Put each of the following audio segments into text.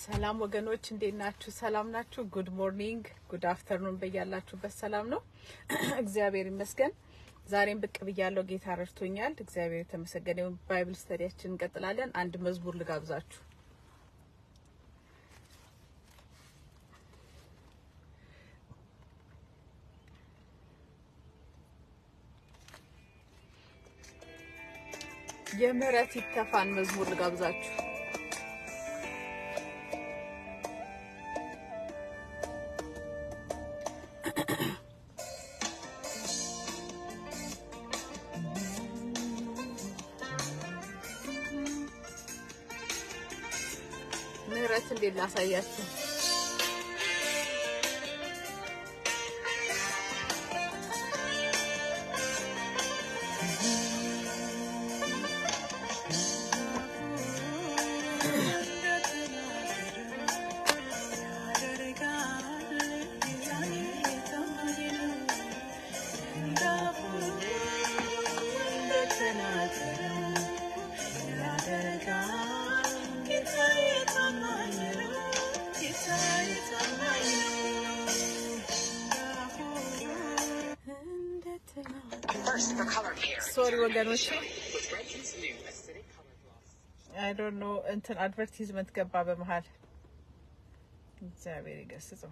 ሰላም ወገኖች እንዴት ናችሁ? ሰላም ናችሁ? ጉድ ሞርኒንግ ጉድ አፍተርኑን በያላችሁበት ሰላም ነው። እግዚአብሔር ይመስገን። ዛሬም ብቅ ብያለሁ። ጌታ ረድቶኛል። እግዚአብሔር የተመሰገነ ይሁን። ባይብል ስተዲያችን እንቀጥላለን። አንድ መዝሙር ልጋብዛችሁ። የምህረት ይተፋን መዝሙር ልጋብዛችሁ። ምህረት እንዴት ላሳያችሁ? Sorry ወገኖች I don't know እንትን አድቨርታይዝመንት ገባ በመሃል እግዚአብሔር ይገስጸው።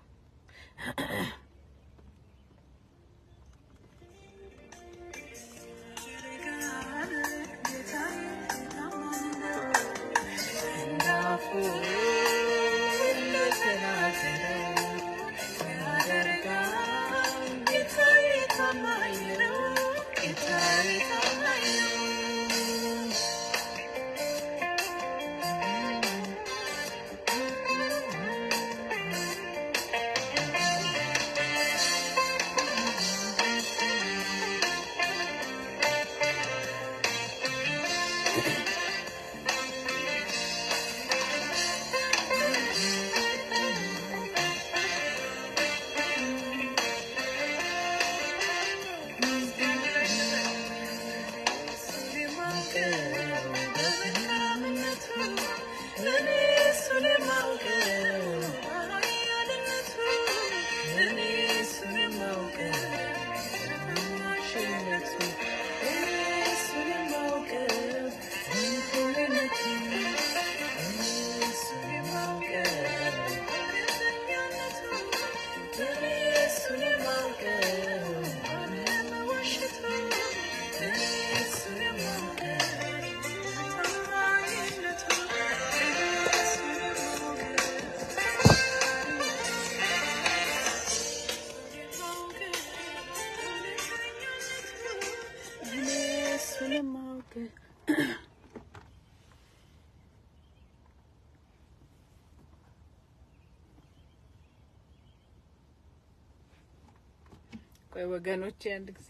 ቆይ ወገኖቼ አንድ ጊዜ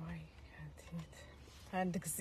ወይ አንድ ጊዜ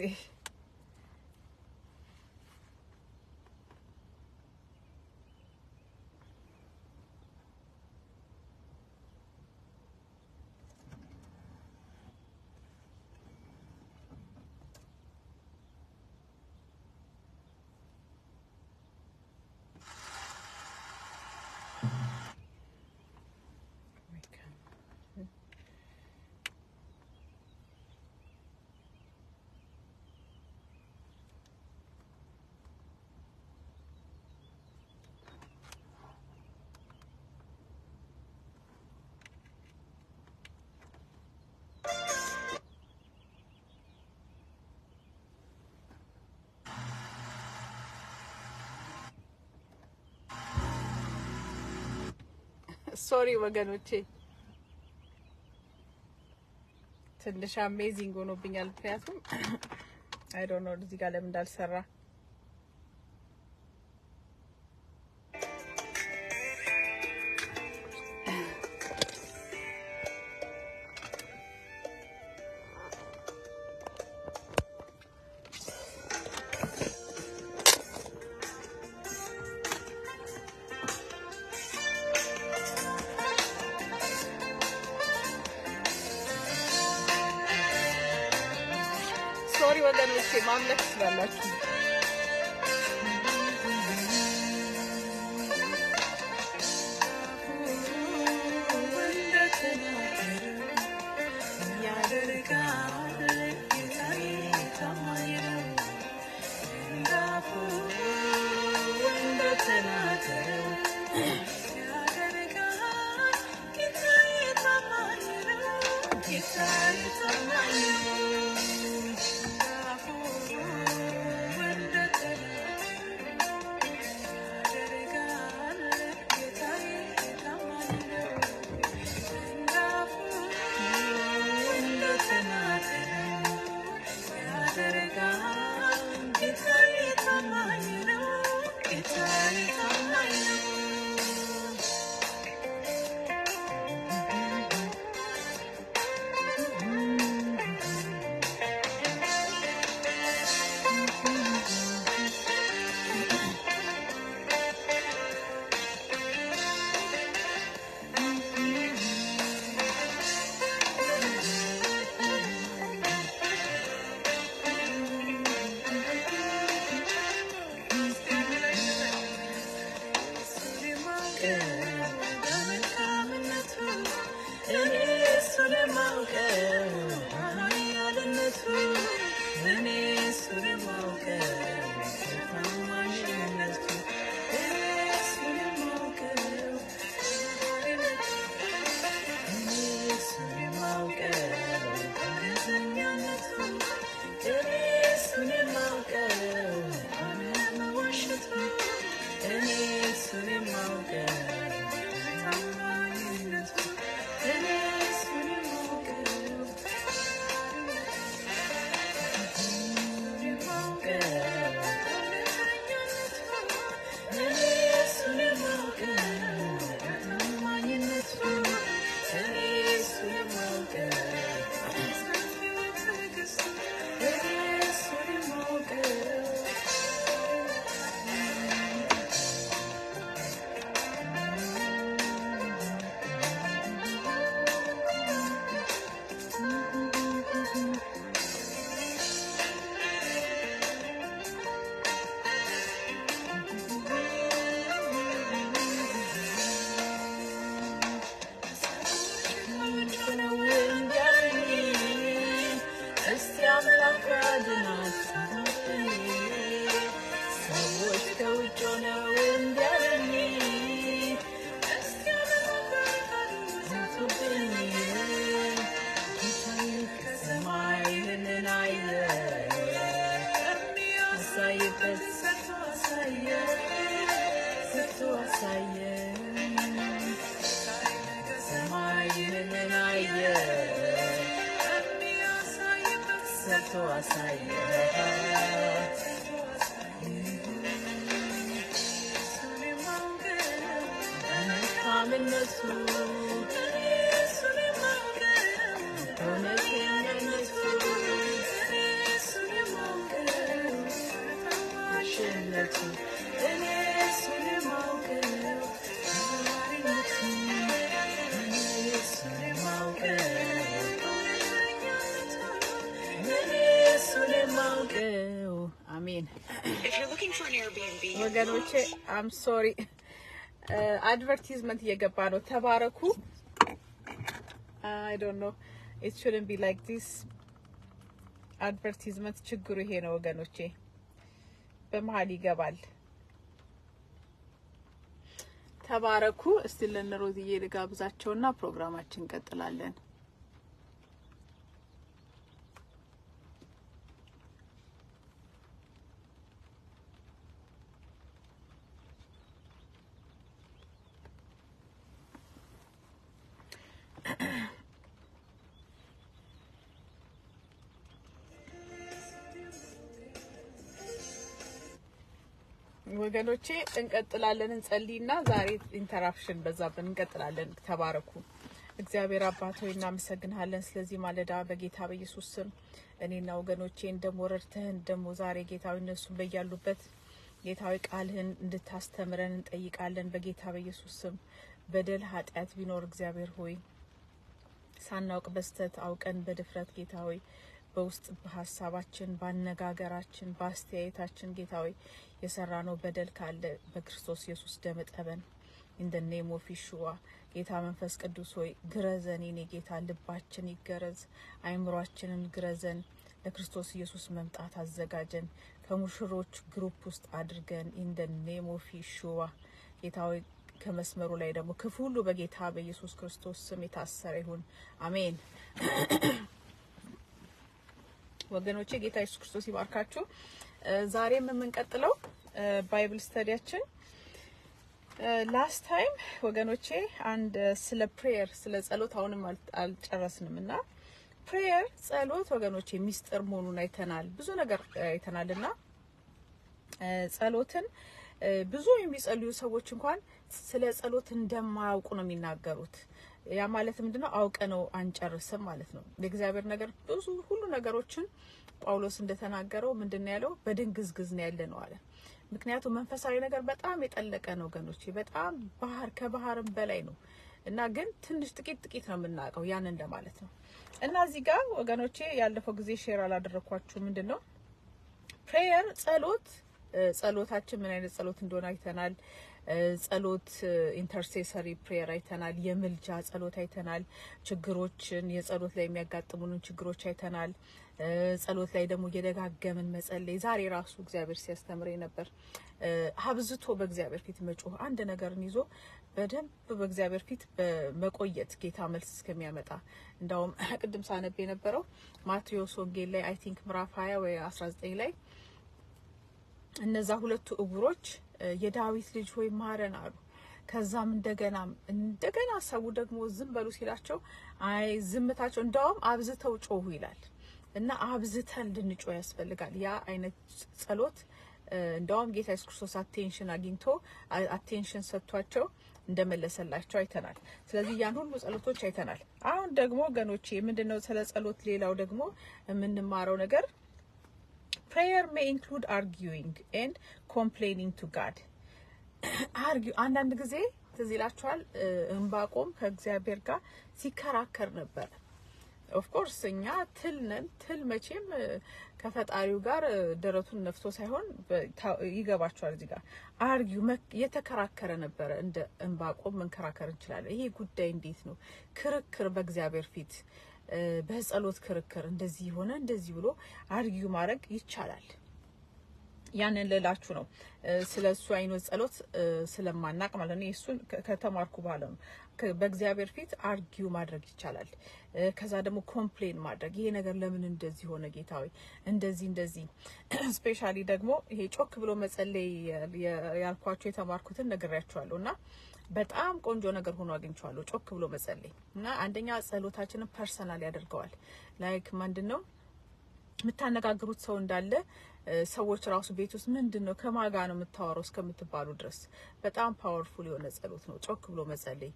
ሶሪ ወገኖቼ ትንሽ አሜዚንግ ሆኖብኛል። ምክንያቱም አይ ዶንት ኖ እዚህ ጋር ለምን እንዳልሰራ ሶሪ ወገኖቼ ወገኖቼ ማምለክ ትችላላችሁ። ወገኖቼ I'm sorry advertisement እየገባ ነው ተባረኩ I don't know it shouldn't be like this advertisement ችግሩ ይሄ ነው ወገኖቼ በመሃል ይገባል ተባረኩ እስቲ ለነሮዝዬ ልጋብዛቸውና ፕሮግራማችን እንቀጥላለን ወገኖቼ እንቀጥላለን እንጸልይና ዛሬ ኢንተራፕሽን በዛብን እንቀጥላለን ተባረኩ እግዚአብሔር አባት ሆይ እናመሰግናለን ስለዚህ ማለዳ በጌታ በኢየሱስ ስም እኔና ወገኖቼ እንደሞረርተን ደሞ ዛሬ ጌታው እነሱ በያሉበት ጌታው ቃልህን እንድታስተምረን እንጠይቃለን በጌታ በኢየሱስ ስም በደል ኃጢአት ቢኖር እግዚአብሔር ሆይ ሳናውቅ በስተት አውቀን በድፍረት ጌታ ሆይ በውስጥ በሐሳባችን ባነጋገራችን ባስተያየታችን ጌታዊ የሰራነው በደል ካለ በክርስቶስ ኢየሱስ ደም ጠበን in the name of Yeshua ጌታ መንፈስ ቅዱስ ሆይ ግረዘን የኔ ጌታ ልባችን ይገረዝ አይምሮአችንን ግረዘን ለክርስቶስ ኢየሱስ መምጣት አዘጋጀን ከሙሽሮች ግሩፕ ውስጥ አድርገን in the name of Yeshua ጌታ ሆይ ከመስመሩ ላይ ደግሞ ክፉ ሁሉ በጌታ በኢየሱስ ክርስቶስ ስም የታሰረ ይሁን አሜን ወገኖቼ ጌታ ኢየሱስ ክርስቶስ ይባርካችሁ ዛሬም የምንቀጥለው ባይብል ስተዲያችን last time ወገኖቼ አንድ ስለ prayer ስለ ጸሎት አሁንም አልጨረስንምና prayer ጸሎት ወገኖቼ ሚስጥር መሆኑን አይተናል ብዙ ነገር አይተናልና ጸሎትን ብዙ የሚጸልዩ ሰዎች እንኳን ስለ ጸሎት እንደማያውቁ ነው የሚናገሩት ያ ማለት ምንድነው አውቀነው አንጨርስም ማለት ነው ለእግዚአብሔር ነገር ብዙ ሁሉ ነገሮችን ጳውሎስ እንደተናገረው ምንድነው ያለው በድንግዝግዝ ነው ያለነው አለ ምክንያቱም መንፈሳዊ ነገር በጣም የጠለቀ ነው ወገኖቼ በጣም ባህር ከባህርም በላይ ነው እና ግን ትንሽ ጥቂት ነው የምናውቀው ያን እንደማለት ነው እና እዚህ ጋር ወገኖቼ ያለፈው ጊዜ ሼር አላደረኳችሁ ምንድነው prayer ጸሎታችን ምን አይነት ጸሎት እንደሆነ አይተናል ጸሎት ኢንተርሴሰሪ prayer አይተናል የምልጃ ጸሎት አይተናል ችግሮችን የጸሎት ላይ የሚያጋጥሙንን ችግሮች አይተናል ጸሎት ላይ ደግሞ እየደጋገምን መጸለይ ዛሬ ራሱ እግዚአብሔር ሲያስተምረኝ ነበር ሀብዝቶ በእግዚአብሔር ፊት መጮህ አንድ ነገርን ይዞ በደንብ በእግዚአብሔር ፊት መቆየት ጌታ መልስ እስከሚያመጣ እንዳውም ቅድም ሳነብ የነበረው ማቴዎስ ወንጌል ላይ አይ ቲንክ ምዕራፍ 20 ወይ 19 ላይ እነዛ ሁለቱ እጉሮች የዳዊት ልጅ ሆይ ማረን አሉ ከዛም እንደገና ሰው ደግሞ ዝም በሉ ሲላቸው አይ ዝምታቸው እንዳውም አብዝተው ጮሁ ይላል እና አብዝተን እንድንጮህ ያስፈልጋል ያ አይነት ጸሎት እንዳውም ጌታ ኢየሱስ ክርስቶስ አቴንሽን ሰጥቷቸው እንደመለሰላቸው አይተናል ስለዚህ ያን ሁሉ ጸሎቶች አይተናል አሁን ደግሞ ገኖቼ ምንድነው ስለ ጸሎት ሌላው ደግሞ የምንማረው ነገር prayer may include arguing and complaining to God አንዳንድ ጊዜ ትዝ ይላችኋል እንባቆም ከእግዚአብሔር ጋር ሲከራከር ነበር of course እኛ ትል መቼም ከፈጣሪው ጋር ደረቱን ነፍቶ ሳይሆን ይገባችኋል እዚህ ጋር አርጊው የተከራከረ ነበር እንደ እንባቆም መንከራከር እንችላለን ይሄ ጉዳይ እንዴት ነው ክርክር በእግዚአብሔር ፊት በጸሎት ክርክር እንደዚህ ሆነ እንደዚህ ብሎ አርጊው ማድረግ ይቻላል ያንን ለላችሁ ነው ስለሱ አይነት ጸሎት ስለማናቅ ማለት ነው እሱን ከተማርኩ በኋላ ነው በእግዚአብሔር ፊት አርጊው ማድረግ ይቻላል ከዛ ደግሞ ኮምፕሌን ማድረግ ይሄ ነገር ለምን እንደዚህ ሆነ ጌታዊ እንደዚህ ስፔሻሊ ደግሞ ይሄ ጮክ ብሎ መጸለይ ያልኳችሁ የተማርኩትን ነግሬያችኋለሁና በጣም ቆንጆ ነገር ሆኖ አግኝቻለሁ ጮክ ብሎ መጸለይ እና አንደኛ ጸሎታችንን ፐርሰናል ያደርገዋል ላይክ ምንድነው ምታነጋግሩት ሰው እንዳለ ሰዎች ራሱ ቤት ውስጥ ምንድነው ከማጋ ነው የምታወራው እስከምትባሉ ድረስ በጣም ፓወርፉል የሆነ ጸሎት ነው ጮክ ብሎ መጸለይ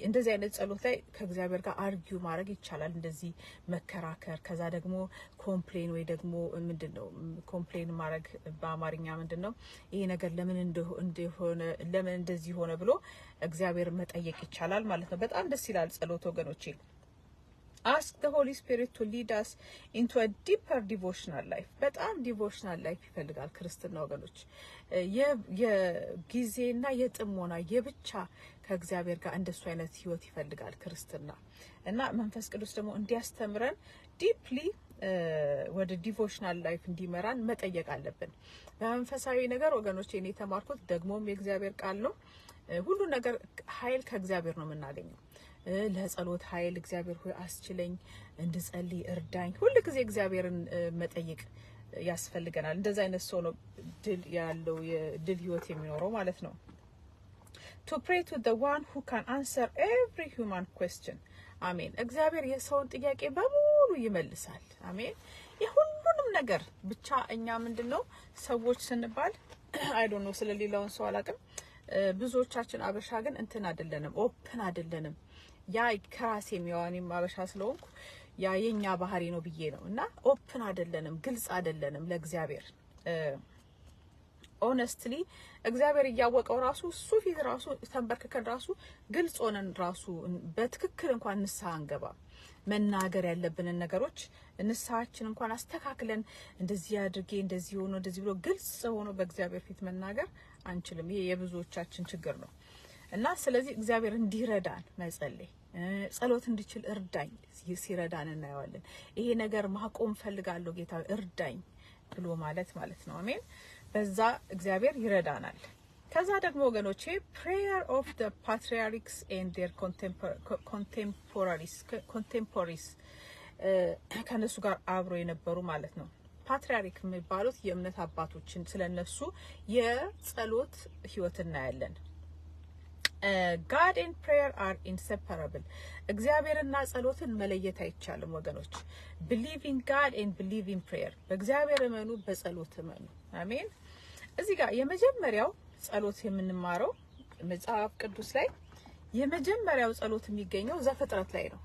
እንደዚህ አይነት ጸሎት ላይ ከእግዚአብሔር ጋር አርጊው ማድረግ ይቻላል እንደዚህ መከራከር ከዛ ደግሞ ኮምፕሌን ወይ ደግሞ ምንድነው ኮምፕሌን ማድረግ በአማርኛ ምንድነው ይሄ ነገር ለምን እንደሆነ ለምን እንደዚህ ሆነ ብሎ እግዚአብሔር መጠየቅ ይቻላል ማለት ነው በጣም ደስ ይላል ጸሎት ወገኖቼ Ask the Holy Spirit to lead us into a deeper devotional life. በጣም devotional life ይፈልጋል ክርስትና ወገኖች የጊዜና የጥሞና የብቻ ከእግዚአብሔር ጋር እንደሱ አይነት ህይወት ይፈልጋል ክርስትና እና መንፈስ ቅዱስ ደግሞ እንዲያስተምረን deeply ወደ devotional life እንዲመራን መጠየቅ አለብን በመንፈሳዊ ነገር ወገኖች እኔ ተማርኩት ደግሞም የእግዚአብሔር ቃል ነው ሁሉ ነገር ኃይል ከእግዚአብሔር ነው የምናገኘው ለጸሎት ኃይል እግዚአብሔር ሆይ አስችለኝ እንድጸልይ እርዳኝ ሁሉ ጊዜ እግዚአብሔርን መጠየቅ ያስፈልገናል እንደዛ አይነት ሰው ነው ድል ያለው የድል ህይወት የሚኖረው ማለት ነው to pray to the one who can answer every human question አሜን እግዚአብሔር የሰውን ጥያቄ በሙሉ ይመልሳል አሜን የሁሉንም ነገር ብቻ እኛ ምንድነው ሰዎች ስንባል I don't know ስለሌላውን ሰው አላቅም ብዙዎቻችን አበሻ ግን እንትን አይደለንም ኦፕን አይደለንም ያ ከራሴ የሚያወንም አበሻ ስለሆንኩ ያ የኛ ባህሪ ነው ብዬ ነው እና ኦፕን አይደለንም ግልጽ አይደለንም ለእግዚአብሔር honestly እግዚአብሔር ያወቀው ራሱ እሱ ፊት ራሱ ተንበርከከን ራሱ ግልጽ ሆነን ራሱ በትክክል እንኳን ንስሐ አንገባ መናገር ያለብንን ነገሮች እንሳችን እንኳን አስተካክለን እንደዚህ አድርጌ እንደዚህ ሆኖ እንደዚህ ብሎ ግልጽ ሆኖ በእግዚአብሔር ፊት መናገር አንችልም። ይሄ የብዙዎቻችን ችግር ነው እና ስለዚህ እግዚአብሔር እንዲረዳን መጸለይ ጸሎት እንድችል እርዳኝ ሲረዳን እናየዋለን። ይሄ ነገር ማቆም ፈልጋለሁ ጌታ እርዳኝ ብሎ ማለት ነው። አሜን። በዛ እግዚአብሔር ይረዳናል። ከዛ ደግሞ ወገኖቼ prayer of the patriarchs and their contemporaries ከነሱ ጋር አብሮ የነበሩ ማለት ነው። ፓትሪያርክ የሚባሉት የእምነት አባቶችን ስለነሱ የጸሎት ህይወት እናያለን። God and prayer are inseparable. እግዚአብሔርና ጸሎትን መለየት አይቻልም ወገኖች። believe in God and believe in prayer. በእግዚአብሔር እመኑ፣ በጸሎት እመኑ። አሜን። እዚህ ጋር የመጀመሪያው ጸሎት የምንማረው መጽሐፍ ቅዱስ ላይ የመጀመሪያው ጸሎት የሚገኘው ዘፍጥረት ላይ ነው።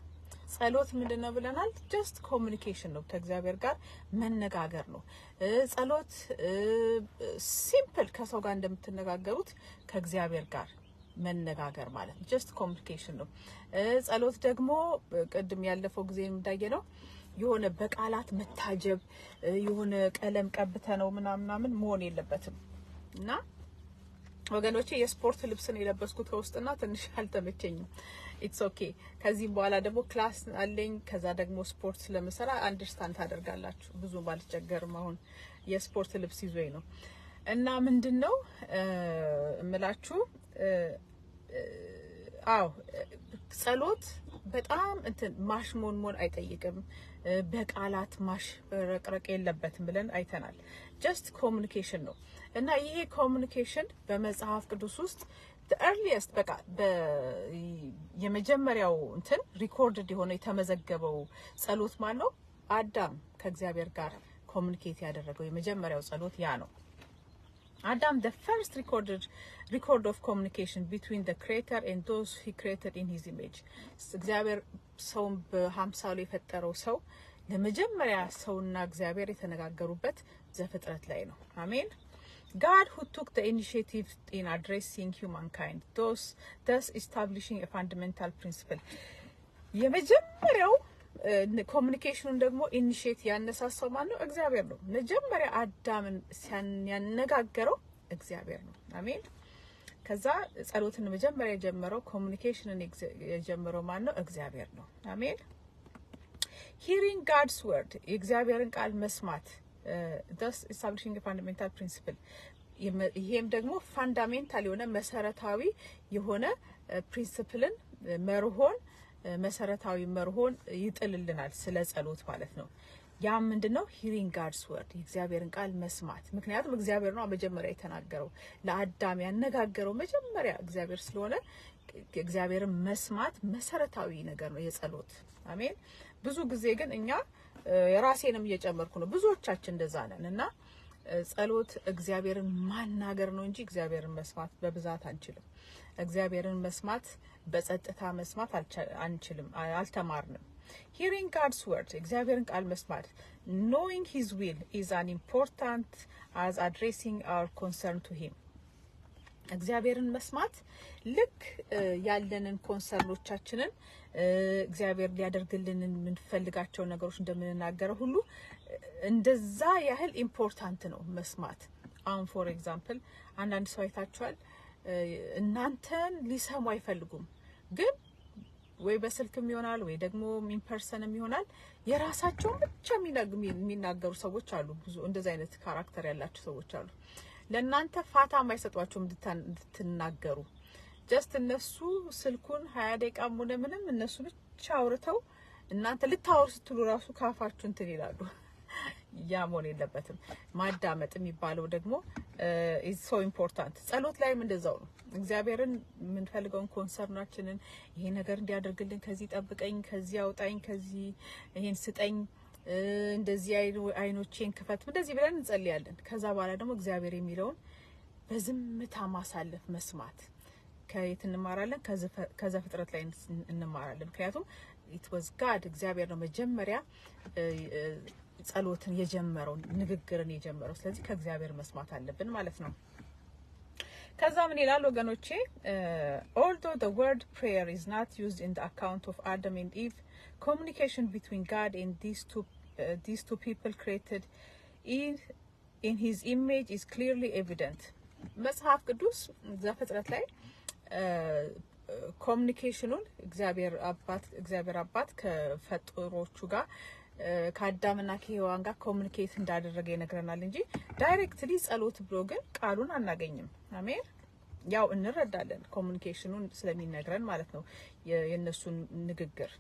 ጸሎት ምንድነው ብለናል? ጀስት ኮሙኒኬሽን ነው፣ ከእግዚአብሔር ጋር መነጋገር ነው። ጸሎት ሲምፕል ከሰው ጋር እንደምትነጋገሩት ከእግዚአብሔር ጋር መነጋገር ማለት ነው። ጀስት ኮሙኒኬሽን ነው። ጸሎት ደግሞ ቅድም ያለፈው ጊዜ እንዳየነው የሆነ በቃላት መታጀብ የሆነ ቀለም ቀብተ ነው ምናምን መሆን የለበትም። እና ወገኖቼ የስፖርት ልብስን የለበስኩት ከውስጥና ትንሽ አልተመቸኝም። ኢትስ ኦኬ። ከዚህ በኋላ ደግሞ ክላስ አለኝ። ከዛ ደግሞ ስፖርት ስለምሰራ አንደርስታንድ ታደርጋላችሁ። ብዙ ባልቸገርም አሁን የስፖርት ልብስ ይዞኝ ነው። እና ምንድነው እምላችሁ ጸሎት በጣም ማሽሞንሞን አይጠይቅም። በቃላት ማሽረቅረቅ የለበትም ብለን አይተናል። ጀስት ኮሙኒኬሽን ነው። እና ይሄ ኮሙኒኬሽን በመጽሐፍ ቅዱስ ውስጥ the earliest በቃ የመጀመሪያው ሪኮርድድ የሆነ የተመዘገበው ጸሎት ማለት ነው። አዳም ከእግዚአብሔር ጋር ኮሙኒኬት ያደረገው የመጀመሪያው ጸሎት ያ ነው። Adam, the first record of communication between the creator and those he created in his image. እግዚአብሔር ሰውን በ50 የፈጠረው ሰው ለመጀመሪያ ሰውና እግዚአብሔር የተነጋገሩበት ዘፍጥረት ላይ ነው። አሜን። God who took the initiative in addressing humankind, thus establishing a fundamental principle. የመጀመሪያው ኮሙኒኬሽኑን ደግሞ ኢኒሺየት ያነሳሳው ማን ነው? እግዚአብሔር ነው። መጀመሪያ አዳምን ያነጋገረው እግዚአብሔር ነው። አሜን። ከዛ ጸሎትን መጀመሪያ የጀመረው ኮሙኒኬሽንን የጀመረው ማን ነው? እግዚአብሔር ነው። አሜን። hearing God's word የእግዚአብሔርን ቃል መስማት thus establishing a fundamental principle ይሄም ደግሞ ፋንዳሜንታል የሆነ መሰረታዊ የሆነ ፕሪንሲፕልን መርሆን መሰረታዊ መርሆን ይጥልልናል ስለ ጸሎት ማለት ነው። ያ ምንድነው? hearing God's word የእግዚአብሔርን ቃል መስማት። ምክንያቱም እግዚአብሔር ነው መጀመሪያ የተናገረው ለአዳም ያነጋገረው መጀመሪያ እግዚአብሔር ስለሆነ እግዚአብሔርን መስማት መሰረታዊ ነገር ነው የጸሎት። አሜን። ብዙ ጊዜ ግን እኛ የራሴንም እየጨመርኩ ነው ብዙዎቻችን እንደዛ ነን እና ጸሎት እግዚአብሔርን ማናገር ነው እንጂ እግዚአብሔርን መስማት በብዛት አንችልም። እግዚአብሔርን መስማት በጸጥታ መስማት አንችልም፣ አልተማርንም። hearing God's word እግዚአብሔርን ቃል መስማት knowing his will is an important as addressing our concern to him እግዚአብሔርን መስማት ልክ ያለንን ኮንሰርኖቻችንን እግዚአብሔር ሊያደርግልን የምንፈልጋቸው ነገሮች እንደምንናገረው ሁሉ እንደዛ ያህል ኢምፖርታንት ነው መስማት። አሁን ፎር ኤግዛምፕል አንዳንድ ሰው አይታችኋል እናንተን ሊሰሙ አይፈልጉም፣ ግን ወይ በስልክም ይሆናል ወይ ደግሞ ኢን ፐርሰንም ይሆናል የራሳቸው ብቻ የሚናገሩ ሰዎች አሉ። ብዙ እንደዛ አይነት ካራክተር ያላቸው ሰዎች አሉ። ለእናንተ ፋታ ማይሰጧቸው እንድትናገሩ ጀስት እነሱ ስልኩን 20 ደቂቃ ሆነ ምንም እነሱ ብቻ አውርተው እናንተ ልታወሩ ስትሉ ራሱ ካፋችሁ ይላሉ። ያ መሆን የለበትም። ማዳመጥ የሚባለው ደግሞ is so important። ጸሎት ላይም እንደዛው ነው። እግዚአብሔርን የምንፈልገውን ኮንሰርናችንን ይሄ ነገር እንዲያደርግልን ከዚህ ጠብቀኝ፣ ከዚህ አውጣኝ፣ ከዚህ ይሄን ስጠኝ፣ እንደዚህ አይኖቼን ክፈት እንደዚህ ብለን እንጸልያለን። ከዛ በኋላ ደግሞ እግዚአብሔር የሚለውን በዝምታ ማሳለፍ መስማት ከየት እንማራለን? ከዘፍጥረት ላይ እንማራለን። ምክንያቱም it was God እግዚአብሔር ነው መጀመሪያ ጸሎትን የጀመረው ንግግርን የጀመረው። ስለዚህ ከእግዚአብሔር መስማት አለብን ማለት ነው። ከዛ ምን ይላል ወገኖቼ? although the word prayer is not used in the account of Adam and Eve, communication between God and these two people created in his image is clearly evident. መጽሐፍ ቅዱስ ዘፍጥረት ላይ ኮሙኒኬሽኑን እግዚአብሔር አባት ከፈጥሮቹ ጋር ከአዳምና ከሔዋን ጋር ኮሙኒኬት እንዳደረገ ይነግረናል እንጂ ዳይሬክትሊ ጸሎት ብሎ ግን ቃሉን አናገኝም። አሜን። ያው እንረዳለን ኮሙኒኬሽኑን ስለሚነግረን ማለት ነው የነሱን ንግግር።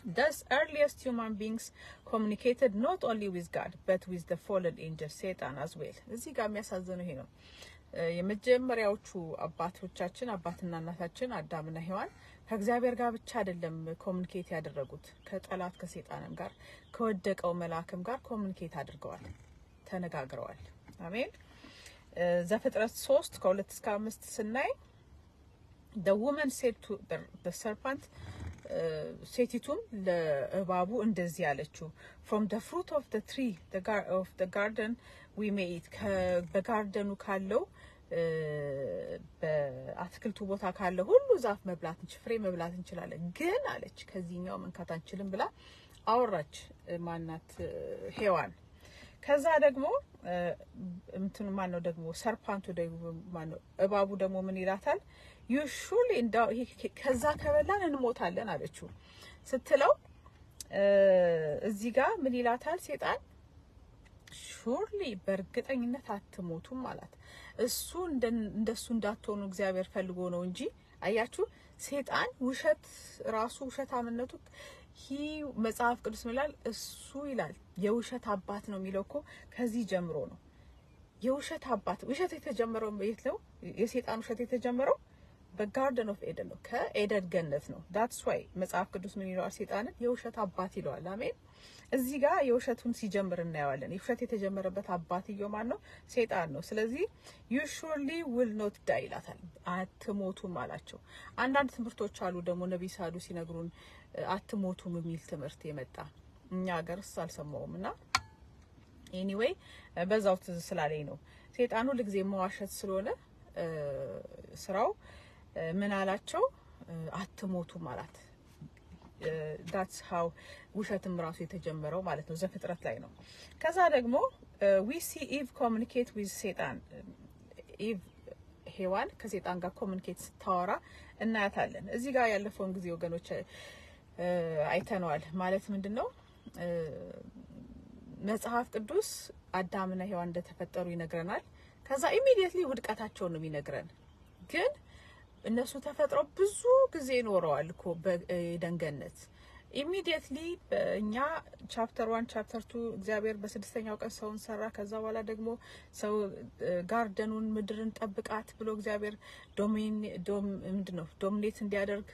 Thus earliest human beings communicated not only with God but with the fallen angel Satan as well. እዚህ ጋር የሚያሳዝነው ይሄ ነው። የመጀመሪያዎቹ አባቶቻችን አባትና እናታችን አዳምና ሔዋን ከእግዚአብሔር ጋር ብቻ አይደለም ኮሙኒኬት ያደረጉት ከጠላት ከሰይጣንም ጋር ከወደቀው መልአክም ጋር ኮሙኒኬት አድርገዋል፣ ተነጋግረዋል። አሜን። ዘፍጥረት 3 ከ2 እስከ 5 ስናይ the woman said to the serpent ሴቲቱም ለእባቡ እንደዚህ ያለችው from the fruit of the tree of the garden we may eat በጋርደኑ ካለው በአትክልቱ ቦታ ካለው ሁሉ ዛፍ ፍሬ መብላት እንችላለን፣ ግን አለች ከዚህኛው መንካት አንችልም ብላ አወራች ማናት ሔዋን። ከዛ ደግሞ ማነው ደግሞ ሰርፓንቱ ደግሞ ማነው እባቡ ደግሞ ምን ይላታል? you surely ከዛ ከበላን እንሞታለን አለችው ስትለው እዚህ ጋር ምን ይላታል ሰይጣን? surely በእርግጠኝነት አትሞቱም ማለት እሱ እንደሱ እንዳትሆኑ እግዚአብሔር ፈልጎ ነው እንጂ። አያችሁ ሰይጣን ውሸት አምነቱ መጽሐፍ ቅዱስ ይላል እሱ ይላል የውሸት አባት ነው የሚለው እኮ ከዚህ ጀምሮ ነው። የውሸት አባት ውሸት የተጀመረው የት ነው? የሰይጣን ውሸት የተጀመረው በጋርደን ኦፍ ኤደን ነው፣ ከኤደን ገነት ነው። that's why መጽሐፍ ቅዱስ ምን ይለዋል? ሰይጣንን የውሸት አባት ይለዋል። አሜን። እዚህ ጋር የውሸቱን ሲጀምር እናያለን። የውሸት የተጀመረበት አባትየው ማን ነው? ሰይጣን ነው። ስለዚህ you surely will not die ይላታል፣ አትሞቱም አላቸው። አንዳንድ ትምህርቶች አሉ ደግሞ ነብይ ሳዱ ሲነግሩን አትሞቱም የሚል ትምህርት የመጣ እኛ ሀገርስ አልሰማውምና ኤኒዌይ በዛው ትዝ ስላለኝ ነው። ሰይጣኑ ለጊዜ መዋሸት ስለሆነ ስራው ምን አላቸው? አትሞቱም ማለት that's how ውሸትም ራሱ የተጀመረው ማለት ነው። ዘፍጥረት ላይ ነው። ከዛ ደግሞ we see Eve communicate with Satan. Eve ሔዋን ከሰይጣን ጋር ኮሙኒኬት ስታወራ እናያታለን። እዚህ ጋር ያለፈውን ጊዜ ወገኖች አይተነዋል። ማለት ምንድነው? መጽሐፍ ቅዱስ አዳምና ሔዋን እንደተፈጠሩ ይነግረናል። ከዛ ኢሚዲየትሊ ውድቀታቸውን ነው የሚነግረን። ግን እነሱ ተፈጥረው ብዙ ጊዜ ኖረዋል እኮ በደንገነት። ኢሚዲየትሊ በእኛ ቻፕተር 1 ቻፕተር 2 እግዚአብሔር በስድስተኛው ቀን ሰውን ሰራ። ከዛ በኋላ ደግሞ ሰው ጋርደኑን ምድርን ጠብቃት ብሎ እግዚአብሔር ዶሚኔት እንዲያደርግ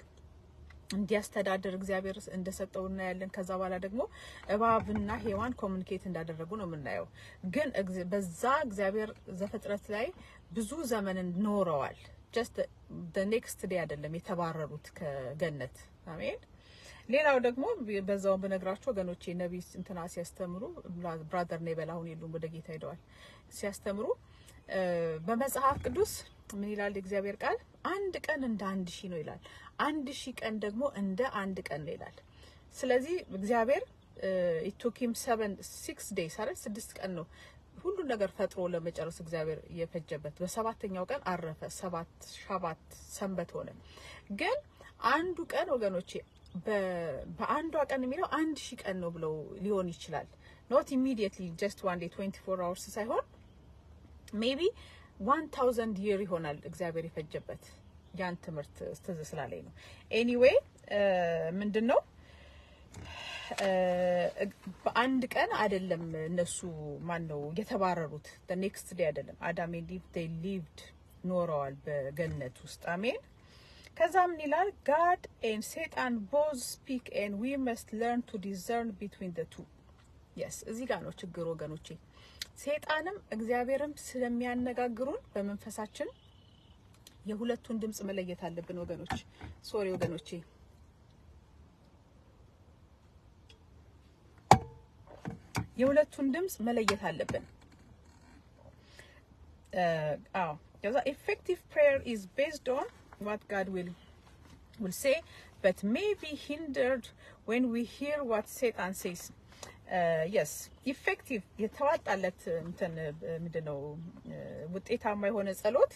እንዲያስተዳድር እግዚአብሔር እንደሰጠው እናያለን። ከዛ በኋላ ደግሞ እባብና ሔዋን ኮሙኒኬት እንዳደረጉ ነው የምናየው። ግን በዛ እግዚአብሔር ዘፍጥረት ላይ ብዙ ዘመን ኖረዋል። just the next day አይደለም የተባረሩት ከገነት። አሜን። ሌላው ደግሞ በዛው በነግራችሁ ወገኖቼ ነብይ እንትና ሲያስተምሩ ብራዘር ነበላውን የሉም ወደ ጌታ ሄደዋል። ሲያስተምሩ በመጽሐፍ ቅዱስ ምን ይላል እግዚአብሔር ቃል? አንድ ቀን እንደ 1000 ነው ይላል። 1000 ቀን ደግሞ እንደ አንድ ቀን ነው ይላል። ስለዚህ እግዚአብሔር it took him 6 days አይደል? 6 ቀን ነው ሁሉ ነገር ፈጥሮ ለመጨረስ እግዚአብሔር የፈጀበት። በሰባተኛው ቀን አረፈ። ሻባት ሰንበት ሆነ። ግን አንዱ ቀን ወገኖቼ በአንዷ ቀን የሚለው 1000 ቀን ነው ብለው ሊሆን ይችላል። not immediately just one day 24 hours ሳይሆን maybe 1000 year ይሆናል እግዚአብሔር የፈጀበት። ያን ትምህርት ስተዝ ስላለኝ ነው። ኤኒዌይ ምንድነው በአንድ ቀን አይደለም እነሱ ማነው የተባረሩት? the next day አይደለም። አዳም and Eve they lived ኖረዋል በገነት ውስጥ። አሜን። ከዛ ምን ይላል? God and Satan both speak and we must learn to discern between the two. yes እዚህ ጋር ነው ችግሩ ወገኖቼ። ሰይጣንም እግዚአብሔርም ስለሚያነጋግሩን በመንፈሳችን የሁለቱን ድምጽ መለየት አለብን ወገኖች። ሶሪ ወገኖቼ፣ የሁለቱን ድምጽ መለየት አለብን። because effective prayer is based on what God will say, but may be hindered when we hear what Satan says. Yes, effective የተዋጣለት እንትን ምንድነው ውጤታማ የሆነ ጸሎት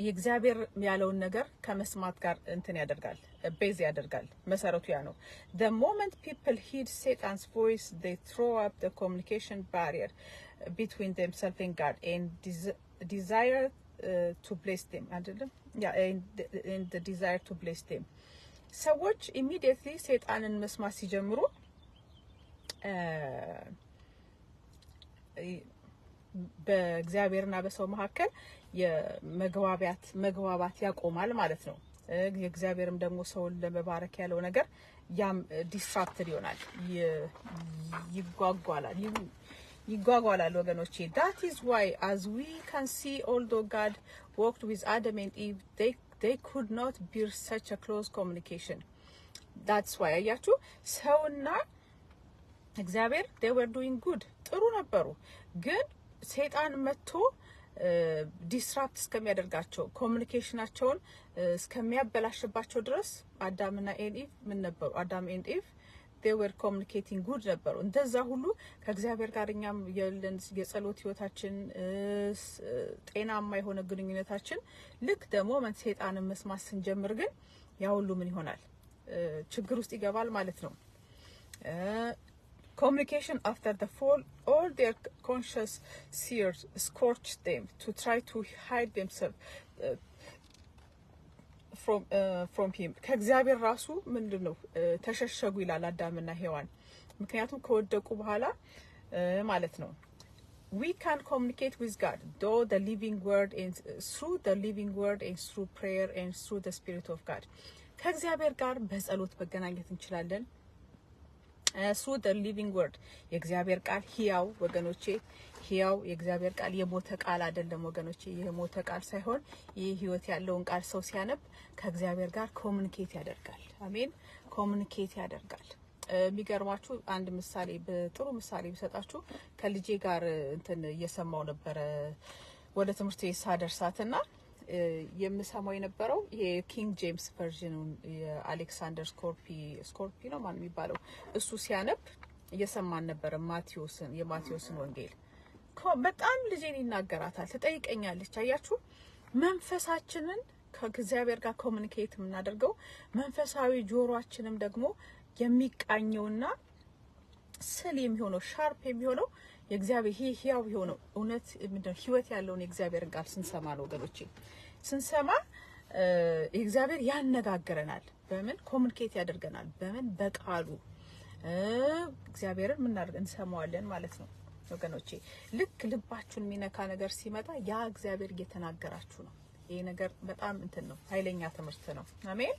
የእግዚአብሔር ያለውን ነገር ከመስማት ጋር እንትን ያደርጋል ቤዝ ያደርጋል መሰረቱ ያ ነው the moment people hear Satan's voice they throw up the communication barrier between themselves and God and desire to bless them አይደለም and the desire to bless them ሰዎች immediately ሰይጣንን መስማት ሲጀምሩ በእግዚአብሔርና በሰው መካከል መግባባት ያቆማል ማለት ነው የእግዚአብሔርም ደግሞ ሰውን ለመባረክ ያለው ነገር ያም ዲስትራክትድ ይሆናል ይጓጓላል ወገኖቼ that is why as we can see although God walked with Adam and Eve they could not bear such a close communication that's why አያችሁ ሰውና እግዚአብሔር they were doing good ጥሩ ነበሩ ግን ሰይጣን መጥቶ ዲስትራክት እስከሚያደርጋቸው ኮሙኒኬሽናቸውን እስከሚያበላሽባቸው ድረስ አዳምና ኢቭ ምን ነበሩ አዳም ኤንድ ኢቭ they were communicating good ነበሩ እንደዛ ሁሉ ከእግዚአብሔር ጋር እኛም የጸሎት ህይወታችን ጤናማ የሆነ ግንኙነታችን ልክ ደግሞ ሰይጣንን መስማት ስንጀምር ግን ያ ሁሉ ምን ይሆናል ችግር ውስጥ ይገባል ማለት ነው communication after the fall all their conscious sears scorched them to try to hide themselves from him ከእግዚአብሔር ራሱ ምንድነው ተሸሸጉ ይላል አዳምና ሔዋን ምክንያቱም ከወደቁ በኋላ ማለት ነው we can communicate with God though the living word and through the living word and through prayer and through the spirit of God ከእግዚአብሔር ጋር በጸሎት መገናኘት እንችላለን through the living word የእግዚአብሔር ቃል ሕያው ወገኖቼ ሕያው የእግዚአብሔር ቃል የሞተ ቃል አይደለም ወገኖቼ የሞተ ቃል ሳይሆን የሕይወት ያለውን ቃል ሰው ሲያነብ ከእግዚአብሔር ጋር ኮሙኒኬት ያደርጋል አሜን ኮሙኒኬት ያደርጋል የሚገርማችሁ አንድ ምሳሌ በጥሩ ምሳሌ ቢሰጣችሁ ከልጄ ጋር እንትን እየሰማው ነበር ወደ ትምህርት ቤት ሳደርሳትና የምሰማው የነበረው የኪንግ ጄምስ ቨርዥኑን የአሌክሳንደር ስኮርፒ ነው ማን የሚባለው እሱ ሲያነብ እየሰማን ነበር የማቴዎስን ወንጌል በጣም ልጄን ይናገራታል ተጠይቀኛለች አያችሁ መንፈሳችንን ከእግዚአብሔር ጋር ኮሙኒኬት የምናደርገው መንፈሳዊ ጆሮአችንም ደግሞ የሚቃኘውና ስል የሚሆነው ሻርፕ የሚሆነው የእግዚአብሔር ሕያው የሆነው እውነት ምንድነው ሕይወት ያለውን የእግዚአብሔርን ቃል ስንሰማ ነው ወገኖቼ ስንሰማ እግዚአብሔር ያነጋግረናል በምን ኮሙኒኬት ያደርገናል በምን በቃሉ እግዚአብሔርን ምን አድርገን እንሰማዋለን ማለት ነው ወገኖቼ ልክ ልባችሁን የሚነካ ነገር ሲመጣ ያ እግዚአብሔር እየተናገራችሁ ነው ይሄ ነገር በጣም እንትን ነው ኃይለኛ ትምህርት ነው አሜን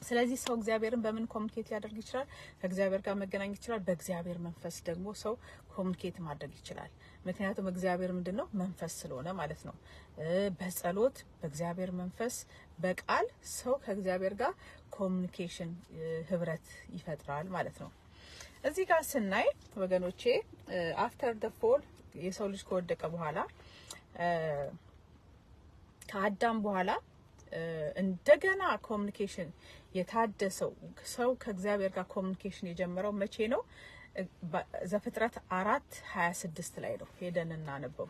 ስለዚህ ሰው እግዚአብሔርን በምን ኮሙኒኬት ያደርግ ይችላል ከእግዚአብሔር ጋር መገናኘት ይችላል በእግዚአብሔር መንፈስ ደግሞ ሰው ኮሙኒኬት ማድረግ ይችላል ምክንያቱም እግዚአብሔር ምንድነው መንፈስ ስለሆነ ማለት ነው በጸሎት በእግዚአብሔር መንፈስ በቃል ሰው ከእግዚአብሔር ጋር ኮሙኒኬሽን ህብረት ይፈጥራል ማለት ነው እዚህ ጋር ስናይ ወገኖቼ አፍተር ዘ ፎል የሰው ልጅ ከወደቀ በኋላ ከአዳም በኋላ እንደገና ኮሙኒኬሽን የታደሰው ሰው ከእግዚአብሔር ጋር ኮሙኒኬሽን የጀመረው መቼ ነው ዘፍጥረት 4:26 ላይ ነው ሄደን እናነበው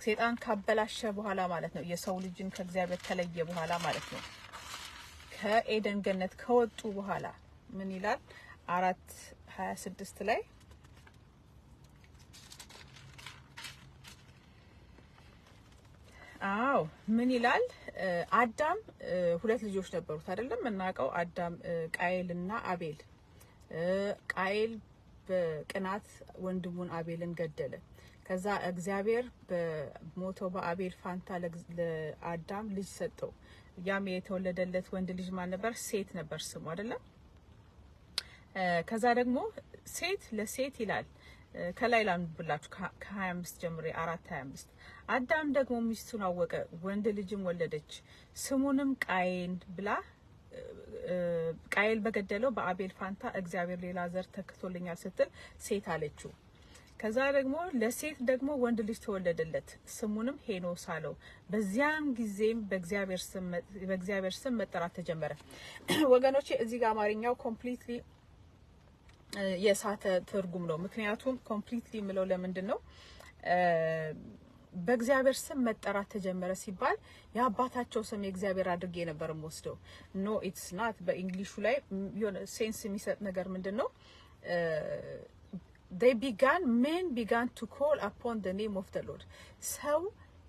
ሰይጣን ካበላሸ በኋላ ማለት ነው የሰው ልጅን ከእግዚአብሔር ከለየ በኋላ ማለት ነው ከኤደን ገነት ከወጡ በኋላ ምን ይላል 4:26 ላይ አው ምን ይላል አዳም ሁለት ልጆች ነበሩት አይደለም እናቀው አዳም ቃየልና አቤል ቃየል በቅናት ወንድሙን አቤልን ገደለ ከዛ እግዚአብሔር በሞተው በአቤል ፋንታ ለአዳም ልጅ ሰጠው ያም የተወለደለት ወንድ ልጅ ማን ነበር ሴት ነበር ስሙ አይደለም ከዛ ደግሞ ሴት ለሴት ይላል ከላይ ላንብላችሁ ከ25 ጀምሬ 4:25 አዳም ደግሞ ሚስቱን አወቀ ወንድ ልጅም ወለደች ስሙንም ቃየን ብላ ቃየል በገደለው በአቤል ፋንታ እግዚአብሔር ሌላ ዘር ተክቶልኛል ስትል ሴት አለችው ከዛ ደግሞ ለሴት ደግሞ ወንድ ልጅ ተወለደለት ስሙንም ሄኖስ አለው። በዚያም ጊዜም በእግዚአብሔር ስም መጠራት ተጀመረ። ወገኖቼ እዚህ ጋር አማርኛው ኮምፕሊትሊ የሳተ ትርጉም ነው። ምክንያቱም ኮምፕሊትሊ ምለው ለምንድን ነው በእግዚአብሔር ስም መጠራት ተጀመረ ሲባል የአባታቸው ስም የእግዚአብሔር አድርጌ ነበር ወስደው ኖ ኢትስ ናት። በእንግሊሹ ላይ የሆነ ሴንስ የሚሰጥ ነገር ምንድነው men began to call upon the name of the Lord ሰው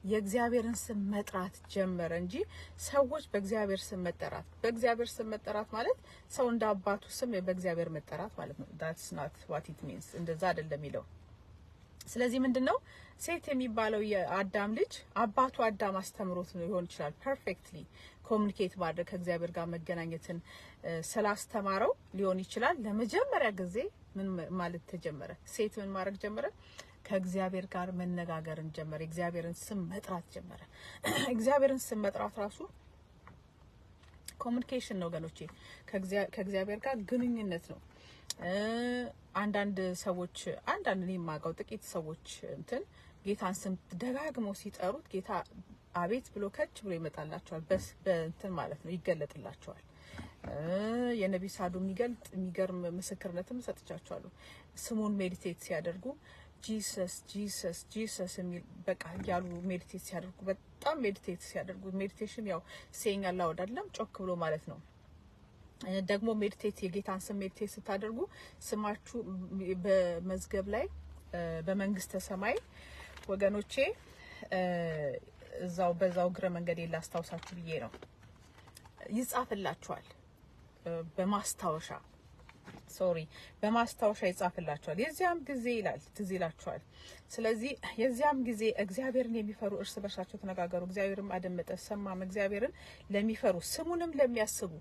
የእግዚአብሔርን ስም መጥራት ጀመረ እንጂ ሰዎች በእግዚአብሔር ስም መጠራት ማለት ሰው እንደ አባቱ ስም በእግዚአብሔር መጠራት ማለት ነው። that's not what it means እንደዛ አይደለም ይለው። ስለዚህ ምንድነው ሴት የሚባለው የአዳም ልጅ አባቱ አዳም አስተምሮት ነው ሊሆን ይችላል ፐርፌክትሊ ኮሙኒኬት ማድረግ ከእግዚአብሔር ጋር መገናኘትን ስላስተማረው ሊሆን ይችላል። ለመጀመሪያ ጊዜ ምን ማለት ተጀመረ? ሴት ምን ማድረግ ጀመረ? ከእግዚአብሔር ጋር መነጋገርን ጀመረ። እግዚአብሔርን ስም መጥራት ጀመረ። እግዚአብሔርን ስም መጥራት ራሱ ኮሙኒኬሽን ነው ወገኖቼ፣ ከእግዚአብሔር ጋር ግንኙነት ነው። አንዳንድ ሰዎች እኔ የማውቀው ጥቂት ሰዎች ጌታን ስም ደጋግመው ሲጠሩት ጌታ አቤት ብሎ ከች ብሎ ይመጣላቸዋል። በእንትን ማለት ነው ይገለጥላቸዋል። የነብይ ሳዱ የሚገርም ምስክርነትም ሰጥቻቸዋለሁ። ስሙን ሜዲቴት ሲያደርጉ ጂሰስ የሚል በቃ ያሉ ሜዲቴት ሲያደርጉ በጣም ሜዲቴት ሲያደርጉ ሜዲቴሽን ያው ሴይንግ አላውድ አይደለም ጮክ ብሎ ማለት ነው። ደግሞ ሜዲቴት የጌታን ስም ሜዲቴት ስታደርጉ ስማችሁ በመዝገብ ላይ በመንግስተ ሰማይ ወገኖቼ በዛው ግረ መንገድ ላስታውሳችሁ ብዬ ነው ይጻፍላችኋል። በማስታወሻ ይጻፍላችኋል። የዚያም ጊዜ ይላል ትዝ ይላችኋል። ስለዚህ የዚያም ጊዜ እግዚአብሔርን የሚፈሩ እርስ በርሳቸው ተነጋገሩ። እግዚአብሔርም አደመጠ ሰማም። እግዚአብሔርን ለሚፈሩ ስሙንም ለሚያስቡ